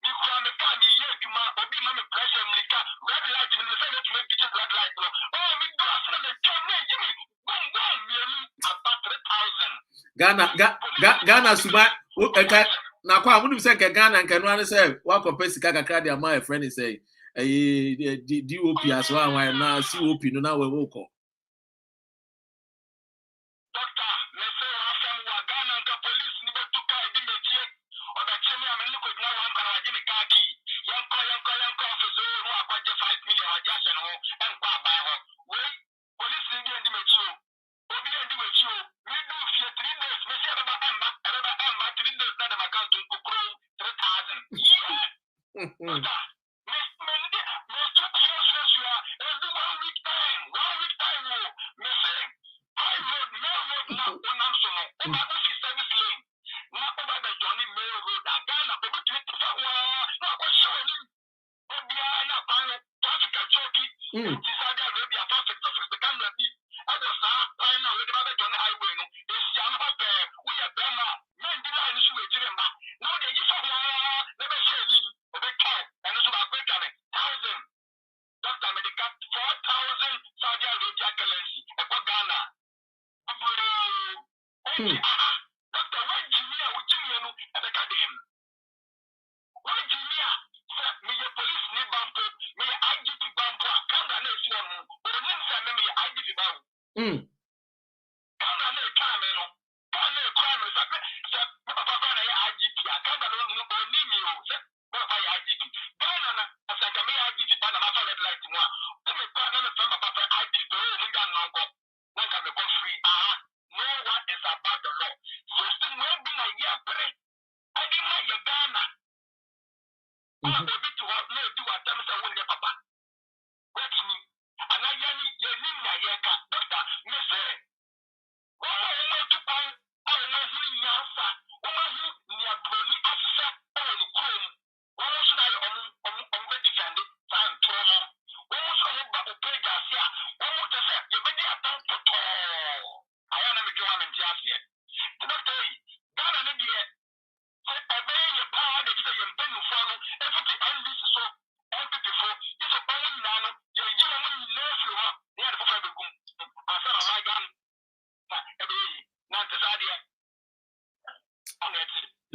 You can make a year to my baby, mammy, pressure, red light, and the same to make it red light. Oh, we do have some Jimmy. About 3,000. Ghana, Suba, now, I wouldn't say Ghana and can say, what compares to Kaka, my friend is say, DOP as well, why now COP, no, now we will call. Doctor, let's say some Ghana police never took out the métier or the chairman and look at no one can have a khaki. Young officer who are quite 5 million or just and by her. Wait, police in the métier. What do you do with you? We do fear 3 days, Monsieur Emma, 3 days, not my account to grow 3,000. Yeah. Doctor,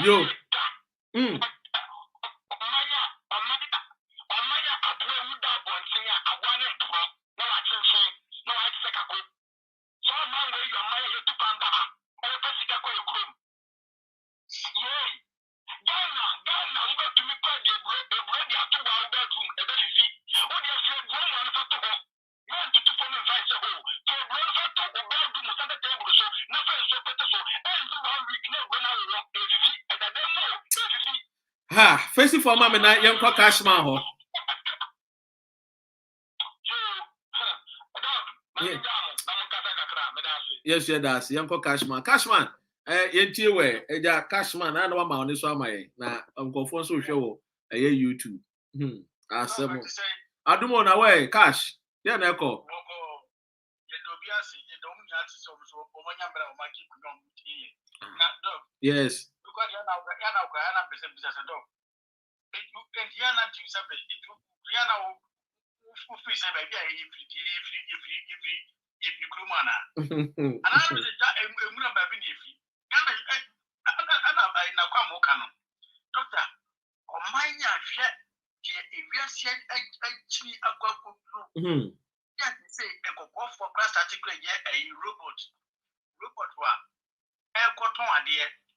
Yo. Ha, first for mama na yanko cashman ho. Yes, that's yanko cashman. Cashman, yentie we, eja cashman na na ma oni so amaye na nkofo so hwe wo YouTube. Asemo. Adumo na we cash. Yeah na eko. Yes.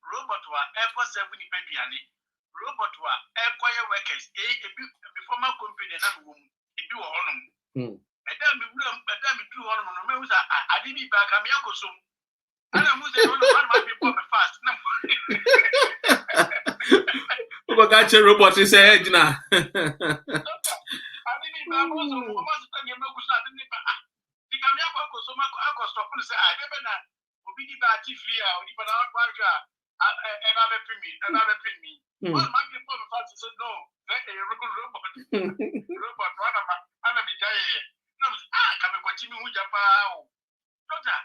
Robot wa airport 7 ipeduane robot wa airport workers former company na wo mu ebi wo honom edam mi du honom no me usa adini ba ka me akosom ana mu se honom man ma people me fast na Ugo ga che robot say ejina adini ba mo so mo ma se tanye magusa adini ba di ka me akosom akostop no se be na obi di ba ti free a odi ba na kwa another pin me. Well, my people fast said no. That a robot. Robot one of my die. No, can we continue with Japan? Doctor,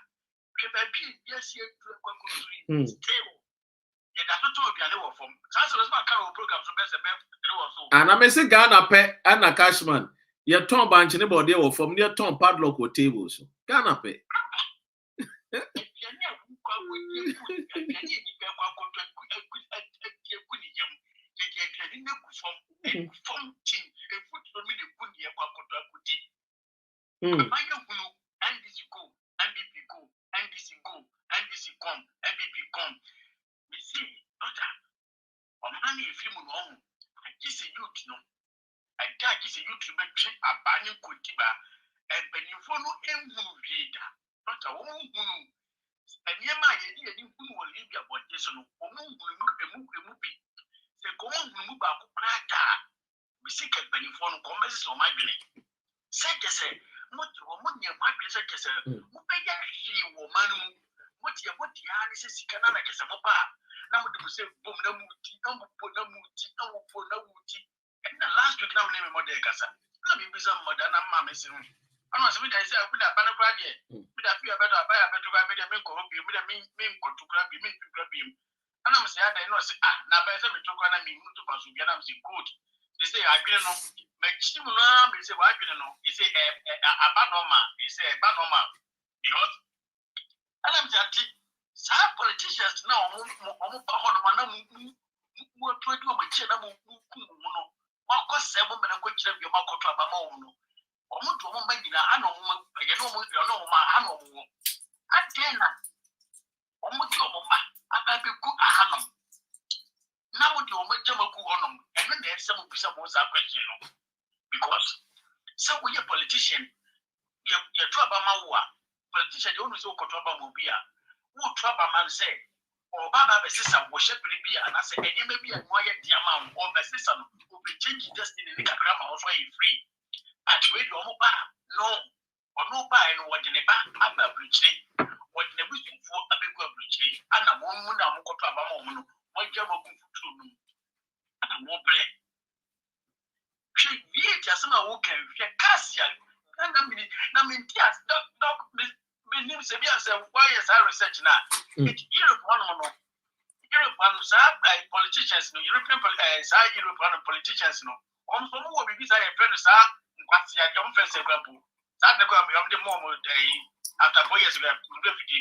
can I be yes here to a stable? Yeah, that's what told you from. That's my kind of program so best and I may say Ghana pay and a cashman. Your tom bunch anybody or from near tom padlock or tables. Ghana pay. NDC go, NPP go, NDC go, NDC come, NPP come. We see, daughter, on money if you know, I just a youth, no. I just a youth to be cheap a banning kutiba, and when you follow a movie, daughter, woman, and near my idea, you will leave your body, so no woman will move. The common move back, we seek a penny for no comments on my billing. Said to say, what you want your my business, who pay a woman, what you want the analysis can I get some bar. Now to say, boom, no muti, no muti. And the last week, I'm naming more decasa. Let me be some modern mamma. I must be I say, I put a banner project. But I feel better, buy a better made a milk or be with a mean to grab him. And I'm saying, I know, now by some took on a mean to pass with Yanam's good. They say, I don't know. Maximum is a wife, is a banoma, is a banoma. Because I'm saying, some politicians now, almost what to do with China, of course, 7 minutes, which of your mouth to a mamono. Almost to one baby, I know, you know, my animal. I dare not. Almost your mamma, I bet you cook a hanum. Now, you will make them a cool on them, and then there's some people who are questioning. Because some way a politician, you're trouble my politician, you only so control Mobia. Who trouble man say, or Baba sister worship be and I say, and you may be a quiet diamond or my sister who be changing destiny in the grammar of free. But wait, no, or no buy no what in a back after preaching, what in a week for a big preaching, and a woman, I'm going to have a moment, what job of true, and more bread. She beat as some who can be a cassia, and I mean, yes, dog, my name is why is our research now? It's Europe, Europe, politicians, no European politicians, no. On some who will be beside a friend, sir, what's your young face example? That the go beyond the moment after 4 years ago,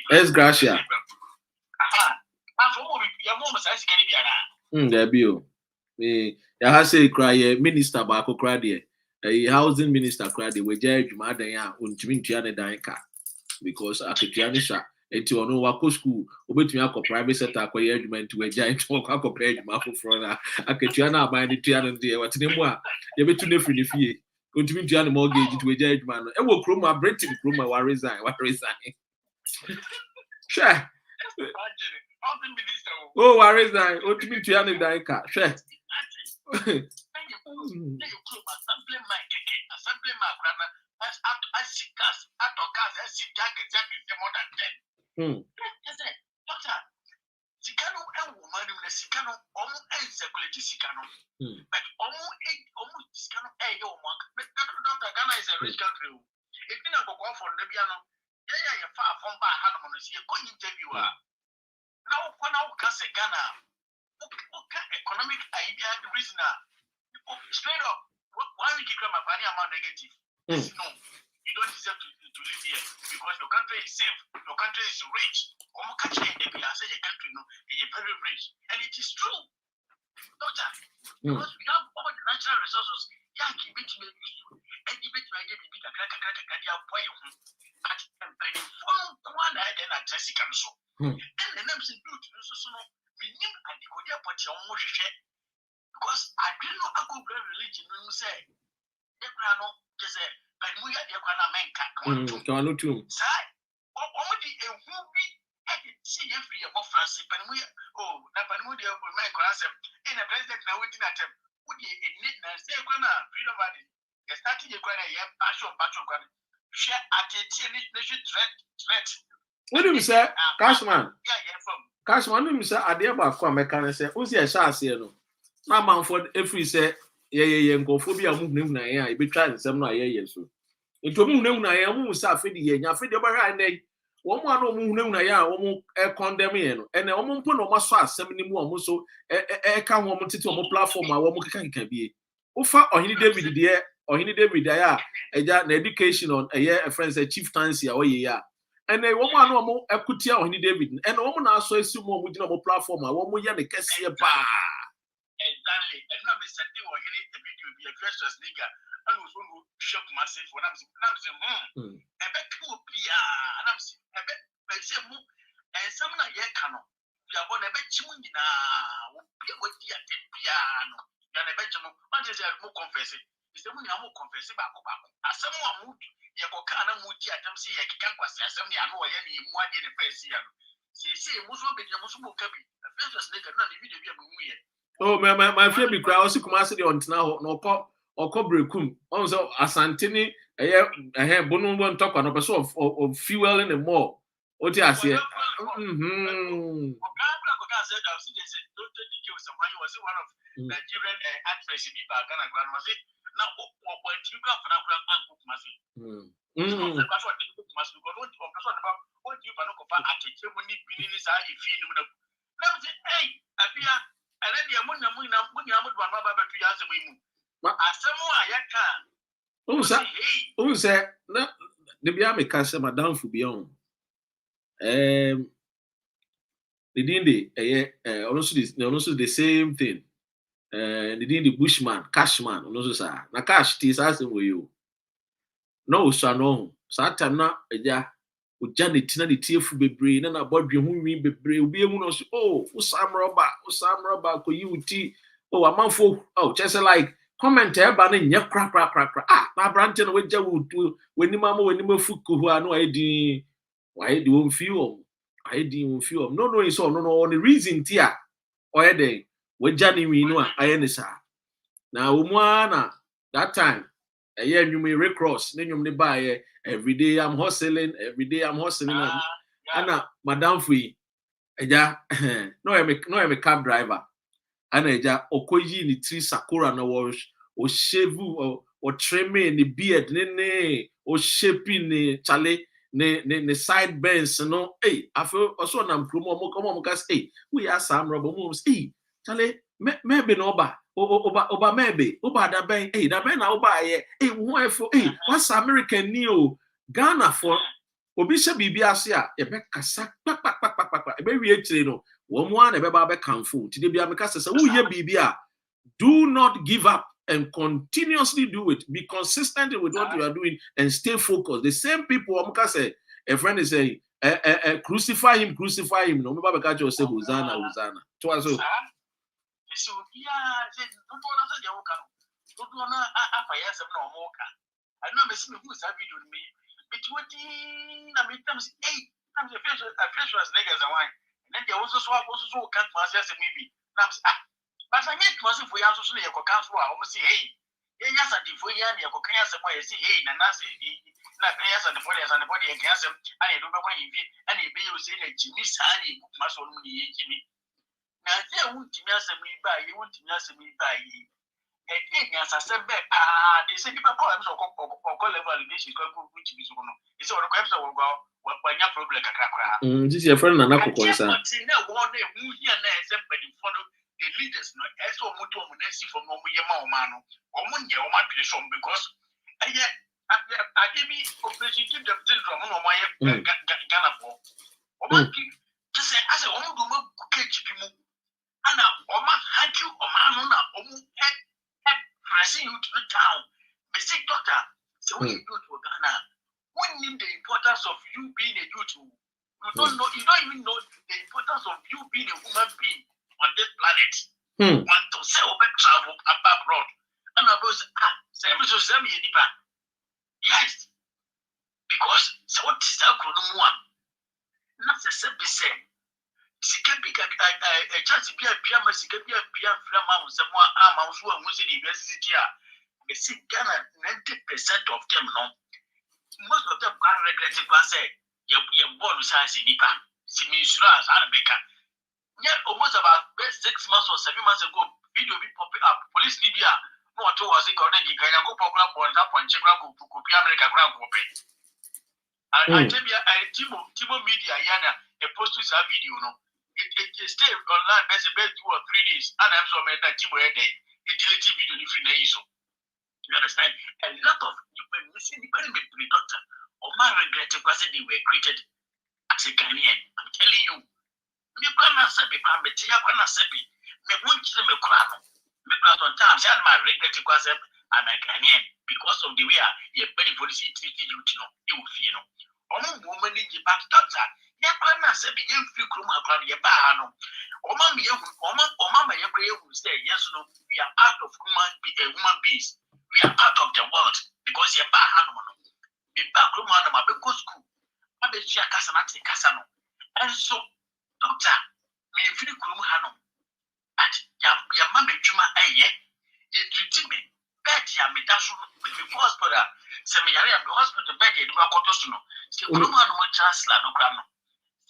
Yes, Gracia. Aha, and for your moments, I can be there be you. Me, I have say cry minister back cry there. A housing minister cry there. We judge Madaya untimin tiane daika because akitianisha eti ono wako school obetumi akọ private sector akọ argument to a giant work akọ pay adwuma afoforo na akitiana aban de tiane de watene mu a ye betu ne free ne fie untimin tiane mortgage to a giant man e wo kroma Britain kroma wa resign sure oh wa resign untimin tiane daika sure Sikano and woman in the Sikano, almost and circulate Sikano. But almost Sikano, yo, Dr. Ghana is a rich country. If you not go for the piano, yeah, far from by Hanamon, see a good interviewer. Now, when I can say Ghana, economic idea, reason, straight up, why we give them a funny amount negative? No, you don't deserve to live here because your country is safe, your country is rich. Country, say a country, no, is very rich, and it is true, doctor. Because we have all the natural resources. Yeah, give it to me, and give it to me, give it a crack, boy. At the phone, one I then address it can so. And the names include so we name at the Kodia Patia because I didn't know I could very religion when you say, the grano, just a, but we are the Grana man can't come to. Sir, already a movie. See every year of France, but we Napanudia will make us in a president now waiting at him. Would you admit and say, freedom of the starting a passion, share at a nation threat. What do you say, Cashman? Yeah, from Cashman, you say, I dear about American say, who's your chance here? Now, Manford, if we say, yeah, go phobia moving, I be trying some years. It will move now, I almost have 50 years, I feel the one no na ya wo condemn no and o mo mpo no maso asem ni mu o mo so ka wo mo tete o mo platform a wo mo keka bie wo fa ohini David ya eja na education on a friend say chief tancy a oye ya and wo mo anu o mo ekutia ohini David and wo mo na aso asimu o mo gina mo platform a wo mo ya ne kese pa exactly and no be sending ohini David will be a precious nigga and was going to shock myself when I'm saying ebe ku bia and I'm saying ebe say mu and some na ye kano bia bo na ebe chimu nyina wo bia wo dia tem bia no ya na ebe chimu on say mu confess is mu nyina mu confess ba ko asem a mu ye ko ka na mu dia tem say ye keka kwase asem ya no ye na mu ade ne face ya no say mu so be dia mu so mu ka bi first nigga na the video bia mu ye oh my friend be cry also come say on na no ko brekum on so asanteni bono won talk on person of fuel in the more what you say Nigerian actress in Ghana was it now what you got for uncle Masi what you hey apia and then the who say na the bia me ka say madam fu bion the din also the same thing the din the bushman cashman also sa na cash ti sa say we you no so no sa time na eja oja ne tina de tiefu bebre na bodwe hu wi bebre obi emu no so oh usam roba ko yi uti oh amanfo oh just like comment eba na nye kra na brante no weja wutu wenima fuku hu anu aidi won feel no so no on the reason tia oyede weja ni wi no aye ne sa na omua na that time nyumi recross na nyum ne ba every day I'm hustling ana madam fui eja no me cab driver ana eja okoyi ni tri sakura na o shave o trim ni beard ne o shape ni chale ne side bends no afo also na mkromo mo kas we are Sam Robo mo chale maybe no oba maybe oba da ben da ben na oba ye who efo what's American new Ghana for obi she bibi ase a ye be kasa pak e be wie chire no wo mo na be ba be kanfo ti de bia me kasa say wo ye bibi a do not give up and continuously do it. Be consistent with what you are doing and stay focused. The same people say a friend is saying crucify him no me ba be ka say hosanna to aso so yeah, don't want to say you can. Don't want to afaya some no more can. I know me see me who is that video me. But what I mean times times the fresh was niggas and wine. And then there was also can't pass as maybe. But I get was if we have to say, council, I almost say, hey, yes, and if we are near Cocaine, I say, hey, Nancy, not yes, and the body against him, I don't know why you be, and he may say that Jimmy Sandy must only Jimmy. Now, there won't me as a me by you, won't me as a me by ye. And as I said, they say people call them so call level relation, which is one. It's all the questions will go when your problem. This is your friend Nanako I concern. The leaders no eso mutu omunesi from omuyema omano omunye omapirishon because I give me operation the children no omaye Ghana for omaki to say as a omudu mo kukeji mu ana oma hide you omano na omu pressing you to the town they say doctor so when you go to Ghana when you the importance of you being a youth you don't even know the importance of you being a human being on this planet. Want to say travel abroad. And I was same yes. Because so what is that one? Not a simple say. She can be a chance to be a piano, she can be a piano from someone amount who are Muslim university. They see Ghana 90% of them no. Most of them can't regret it because say you're born with science in Nipa. She means America. Yeah, almost about 6 months or 7 months ago, video be popping up. Police Libya, no one was it called you can go program for that one, Chicago, to copy America, grab copy. I tell you, Timo Media, Yana, a post to that video, no. It stayed online best 2 or 3 days, and I'm so mad that Timo had a deleted video if you know. You understand? A lot of you see the doctor, or my regret because they were created as a Ghanaian. I'm telling you. Me kwana sabi kwa metia kwana sabi me wonchire me kura no me kura sometimes I my regret because I'm a Ghanaian because of the way you very policy treated you no e wo fie no omo woman ni jiba doctor ye kwana sabi ye free krum akwa ye ba ha no oma me ye oma ma ye kura ye say yes no we are out of human beings we are out of the world because ye ba ha no me ba krum no ma be go school ma be tia kasa na te kasa no and so doctor, me free krum hano. But ya mama juma aye. You treat me. Bed ya me dasu with the hospital. Se me yare am hospital bed e ma koto suno. Se krum hano mo chancellor no kra no.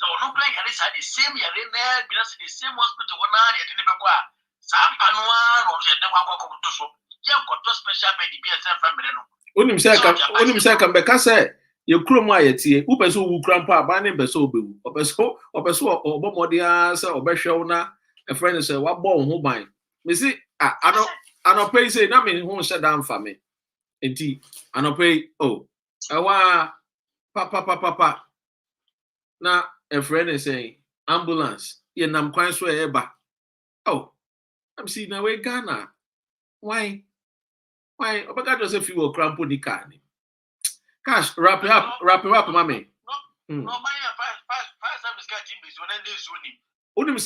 So no kra yare sa the same yare na bi na the same hospital wona ya de be kwa. Sa ampa no no je de kwa koto so. Ya koto special bed bi e se family no. Onim say kan be ka say ye krom ayetie wo peso wu krampa ba ne beso obewu opeso obomodia say obehwe na a friend say wa bo ho ban me say anopay say na me ho hye dan fa me enti anopay ewa papa na a friend say ambulance ye nam kwan so e ba I'm see na we Ghana why obega just if you were crampo ni car ni Cash, wrap it up, mommy. No, my five service got him is when they zoning. Unim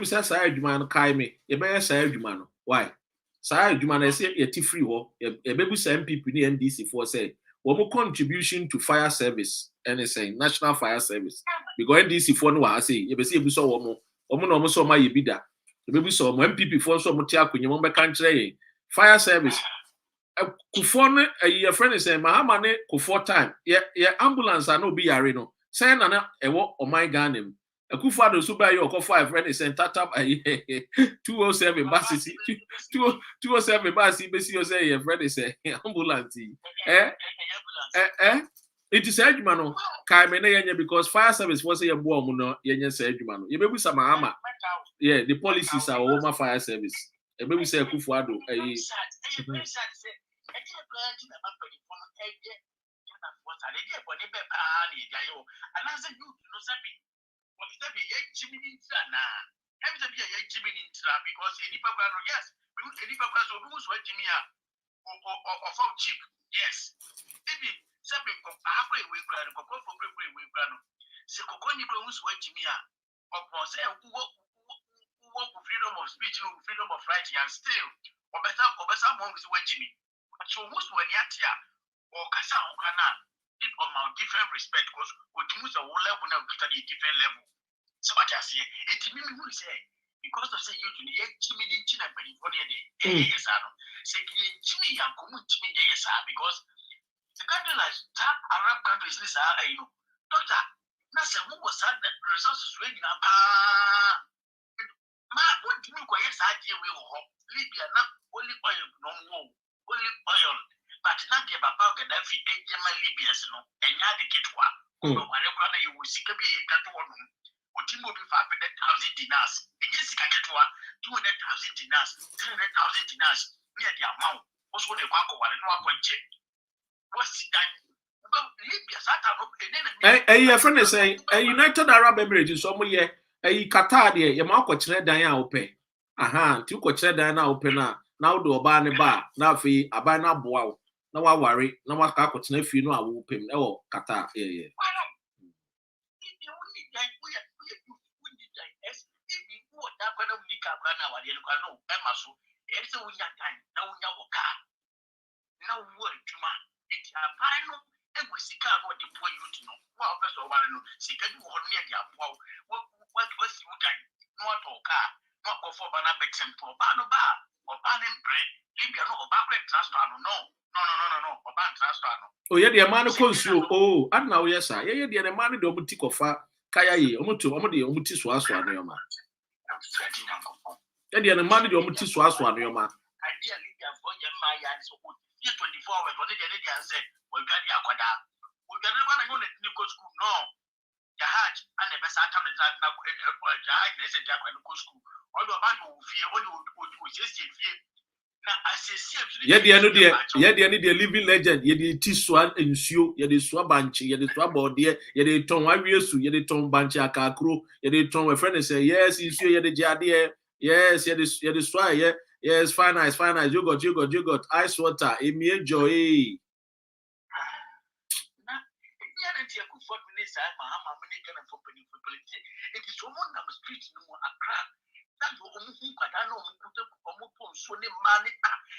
says I Jumano, Kai me, a bear say Jumano. Why? Say Jumano, say a free war, a baby NPP NDC for say, one more contribution to fire service, and they say National Fire Service. Because NDC for no, I say, you be see if you saw one more, almost saw my bida. The baby saw NPP for some Mutiak when you want my country. Fire Service. Kufone your friend is saying Mahamane Kufor time. Yeah, ambulance I no be yare no. Say nana ewo o my ganem. A Kufado Suba yo 5 friend is saying tap 207 buses 207 buses basi you say your friend is saying ambulance. It is Edmano kai me na because fire service was say bo mu no yenye say Edmano. You be some Mahama. Yeah, the policies are over fire service. E be say Kufado freedom of speech, freedom of writing, and still, Obesa Mong is what Jimmy. So, most when Yatia or Kasa Okana did on different respect because we use a whole level now, a different level. So, what I say, it means who say, because of say you to the Jimmy Chin and Penny for the day. Yes, I know. Say Jimmy and Kumu Jimmy, yes, because the country like that Arab countries, this are, you know, doctor, Nasa, who was at the resources reading up. Ma, what do you call yes, idea we will Libya, not only oil, no more, only oil, but not the Baba Gaddafi, a German Libyans, no, and not the Kitwa. Whatever you will see, could be a cat one. What you will be 500,000 dinars. And yes, I get 200,000 dinars, 300,000 dinars, near the amount. Also, the Wako, and no one check. What's that? A friend is saying a United Arab Emirates somewhere. A Qatar, your mouth could tread down open. Aha, two could tread down open now do a bar bar, now fee, a bar now bow. No, I worry, no one could sniff you know I will pay. Oh, Qatar, yeah. Oh, yeah, the man calls you. Oh, and now, yes, sir. Yeah, the man the omuti kofa kaya ye omuti omuti swaso anoma. Yeah, the man the omuti swaso anoma. Idea Libya for your my yard so 24 hours what did they say? We got the aquada. We got never go to Nico school. No. Jahaj and the best time that now Jahaj is a Jack and go school. All the man who fear what you just fear. Now I say yeah, the end the living legend, ye the tiswan and shoe, ye the swabanchi, ye the swabo dear, ye the ton wariosu, ye the ton bancha kakro, ye the ton my friend say, yes, you see ye the jadia, yes, ye the swai, yeah. Yes, fine nice. You got ice water. It me enjoy. It is someone on the street no more a crack. That's what I know.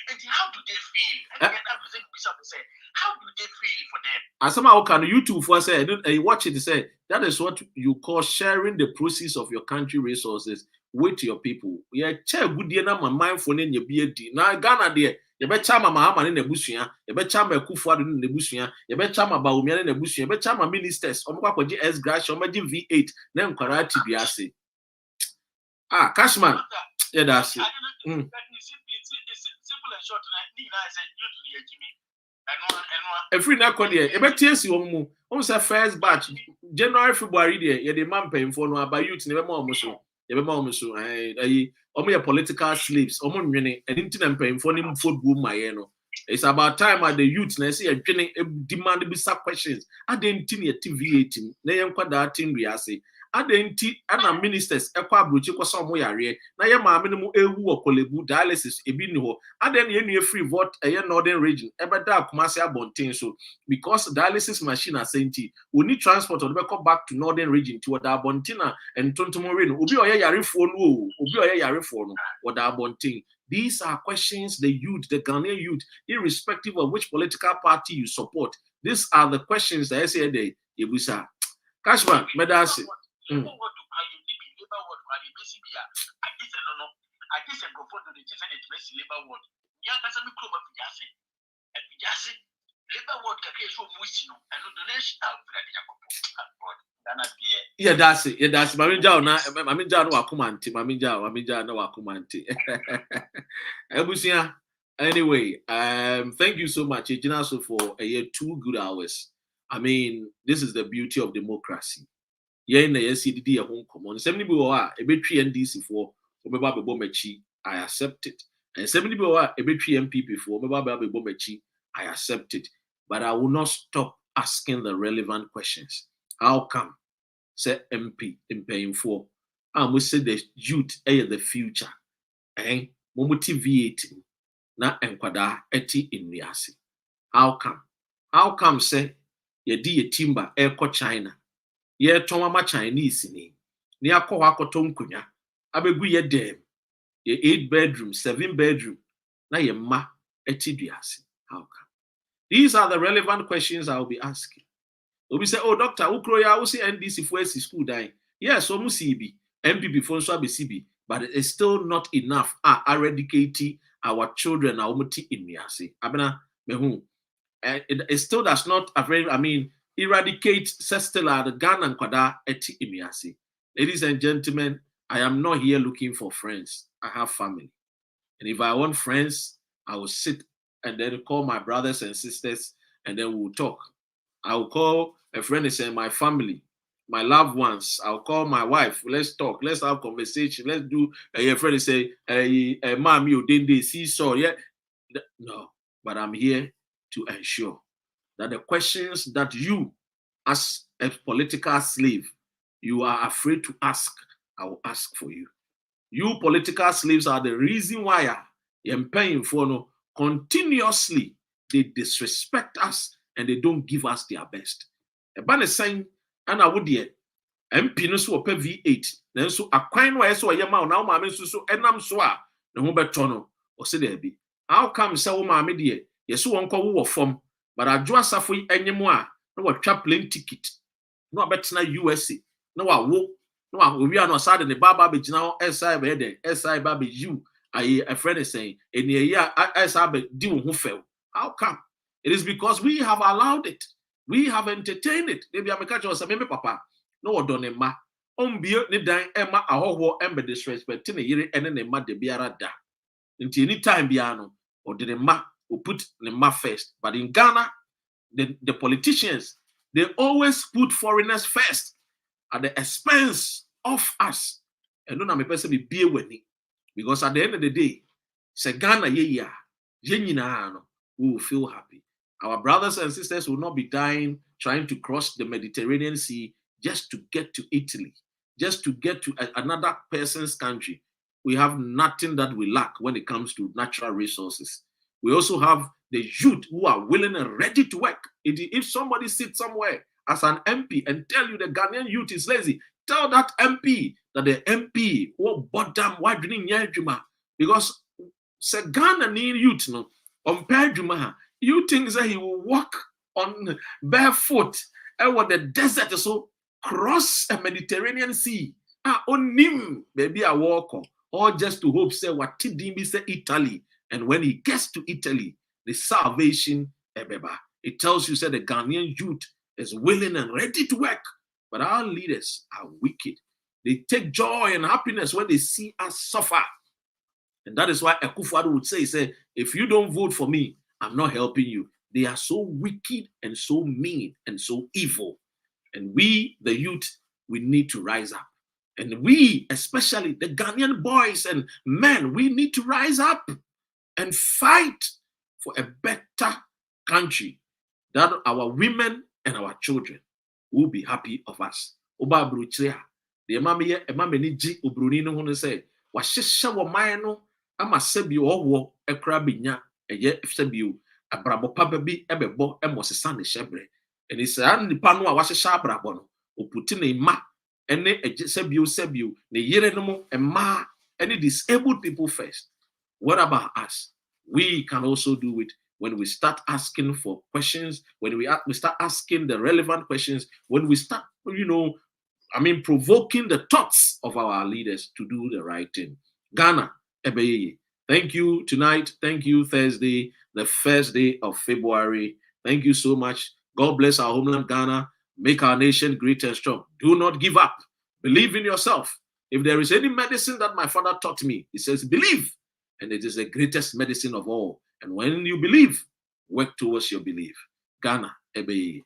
And how do they feel? How do they feel for them? And somehow can YouTube for say, watch it say that is what you call sharing the proceeds of your country resources with your people. Yeah, chair good dear na my mindful in your beard. Now Ghana there, you bet chama Mahama in the bushia, you bet chama Kufuad in the bushia, you bet chama Baumian in the bushia, you bet chama ministers, Omaka GS Grash, Omaji V8, then Karati Biasi. Ah, Cashman. Yeah, that's it. Simple and short, a free now, a bet tears you almost a first batch. January, February, there, you're the man paying for no by youth, never more mushroom. Only a political slaves, almost many, and internet paying for him food boom my eno. It's about time at the youth, and I see a demand to be sub questions. I didn't think a TV 18, they am quite that thing we are say. I didn't and ministers, a quabruch or somewhere. Now, your minimum a colebu dialysis, a binho. I then you free vote a northern region, ever dark commercial bontain. So, because dialysis machine are saying, we need transport or back to northern region to what Bontina and Tontomorin. Ubi or Yarifon, Ubi or Yarifon, what Bonting. These are questions the youth, the Ghanaian youth, irrespective of which political party you support. These are the questions that I say day. Ibusa. Cashman, Medasi. I guess I go for the labor word. Yeah, that's a club of Yassi. And Yassi, labor word can show Musino and no donation out for yeah, that's it. Yeah, that's Maminja. Maminja no akumanti. Maminja no akumanti. Ebusia. Anyway, thank you so much, Ejinaso, for a year 2 good hours. I mean, this is the beauty of democracy. Yeah, na YCDD a home common. 70 people are a bit NDC for Bomechi. I accept it. And 70 people are a bit NPP for Bomechi. I accept it. But I will not stop asking the relevant questions. How come? Say MP in paying for. I must say the youth are the future. Eh? Motivating. Na enkwada eti in Riasi. How come? How come say ye di timber eko China? Ye tonwa Chinese ni. Ni akọ akoto nkunya. Abegu ye dem. Ye 8 bedroom, 7 bedroom. Na ye ma eti Riasi. How come? These are the relevant questions I will be asking. We say, oh, doctor, Ukroya, we see NDC for school dying. Yes, so CB, MPP for so CB. but it's still not enough. Eradicate our children. It still does not. Eradicate Sestela, the Ghana and Kwada eti imiasi. Ladies and gentlemen, I am not here looking for friends. I have family, and if I want friends, I will sit and then call my brothers and sisters, and then we'll talk. I will call a friend and say, my family, my loved ones. I'll call my wife. Let's talk. Let's have conversation. Let's do. Your friend say, "Mom, you didn't see so yeah." No, but I'm here to ensure that the questions that you, as a political slave, you are afraid to ask, I will ask for you. You political slaves are the reason why you're paying for no continuously. They disrespect us and they don't give us their best. A banner saying, and I would yet MP no so pay V8. Then so a coin where so yama now mammy so enam soa the Humbertono or say there be. How come so mammy dear? Yes, one call war form, but I draw safely any more. No a plane ticket. No better na USA. No I walk. No, we are not sad in the Baba be now SI bed, SI Baby you. A friend is saying, in a year, SI do who fell. How come? It is because we have allowed it. We have entertained it. Maybe I'm a catcher or some papa. No, don't ma. Be ni dying Emma, a whole ember disrespect in a year and then a mad de biara da. Until any time piano or the ma who put the ma first. But in Ghana, the politicians, they always put foreigners first at the expense of us. And don't have a person be with me. Because at the end of the day, say Ghana we will feel happy. Our brothers and sisters will not be dying trying to cross the Mediterranean Sea just to get to Italy, just to get to another person's country. We have nothing that we lack when it comes to natural resources. We also have the youth who are willing and ready to work. If somebody sits somewhere as an MP and tell you the Ghanaian youth is lazy, tell that MP that the MP will bottom why didn't you, because say Ghana need youth no on Pedjuma. You think that he will walk on barefoot over the desert so cross a Mediterranean Sea? On him, maybe a walk or just to hope say what Tidimi say Italy, and when he gets to Italy, the salvation ebeba. It tells you say the Ghanaian youth is willing and ready to work, but our leaders are wicked. They take joy and happiness when they see us suffer. And that is why Akufo-Addo would say, if you don't vote for me, I'm not helping you. They are so wicked and so mean and so evil. And we, the youth, we need to rise up. And we, especially the Ghanaian boys and men, we need to rise up and fight for a better country that our women and our children will be happy of us. Oba bruchia. The emame ni ji obroni no ho say wahyehyɛ wo man no ama sabi owo ekra benya eye sabi abrabo papa bi ebebo emosesa ne hyebre. Eni sa nipa no a wahyehyɛ abrabo no oputi ne ma ene eje sabi ne yere no mo emma any disabled people first. What about us? We can also do it when we start asking for questions, when we start asking the relevant questions, when we start, provoking the thoughts of our leaders to do the right thing. Ghana, ebeye. Thank you tonight. Thank you Thursday, the first day of February. Thank you so much. God bless our homeland, Ghana. Make our nation great and strong. Do not give up. Believe in yourself. If there is any medicine that my father taught me, he says, believe. And it is the greatest medicine of all. And when you believe, work towards your belief. Ghana, ebeye.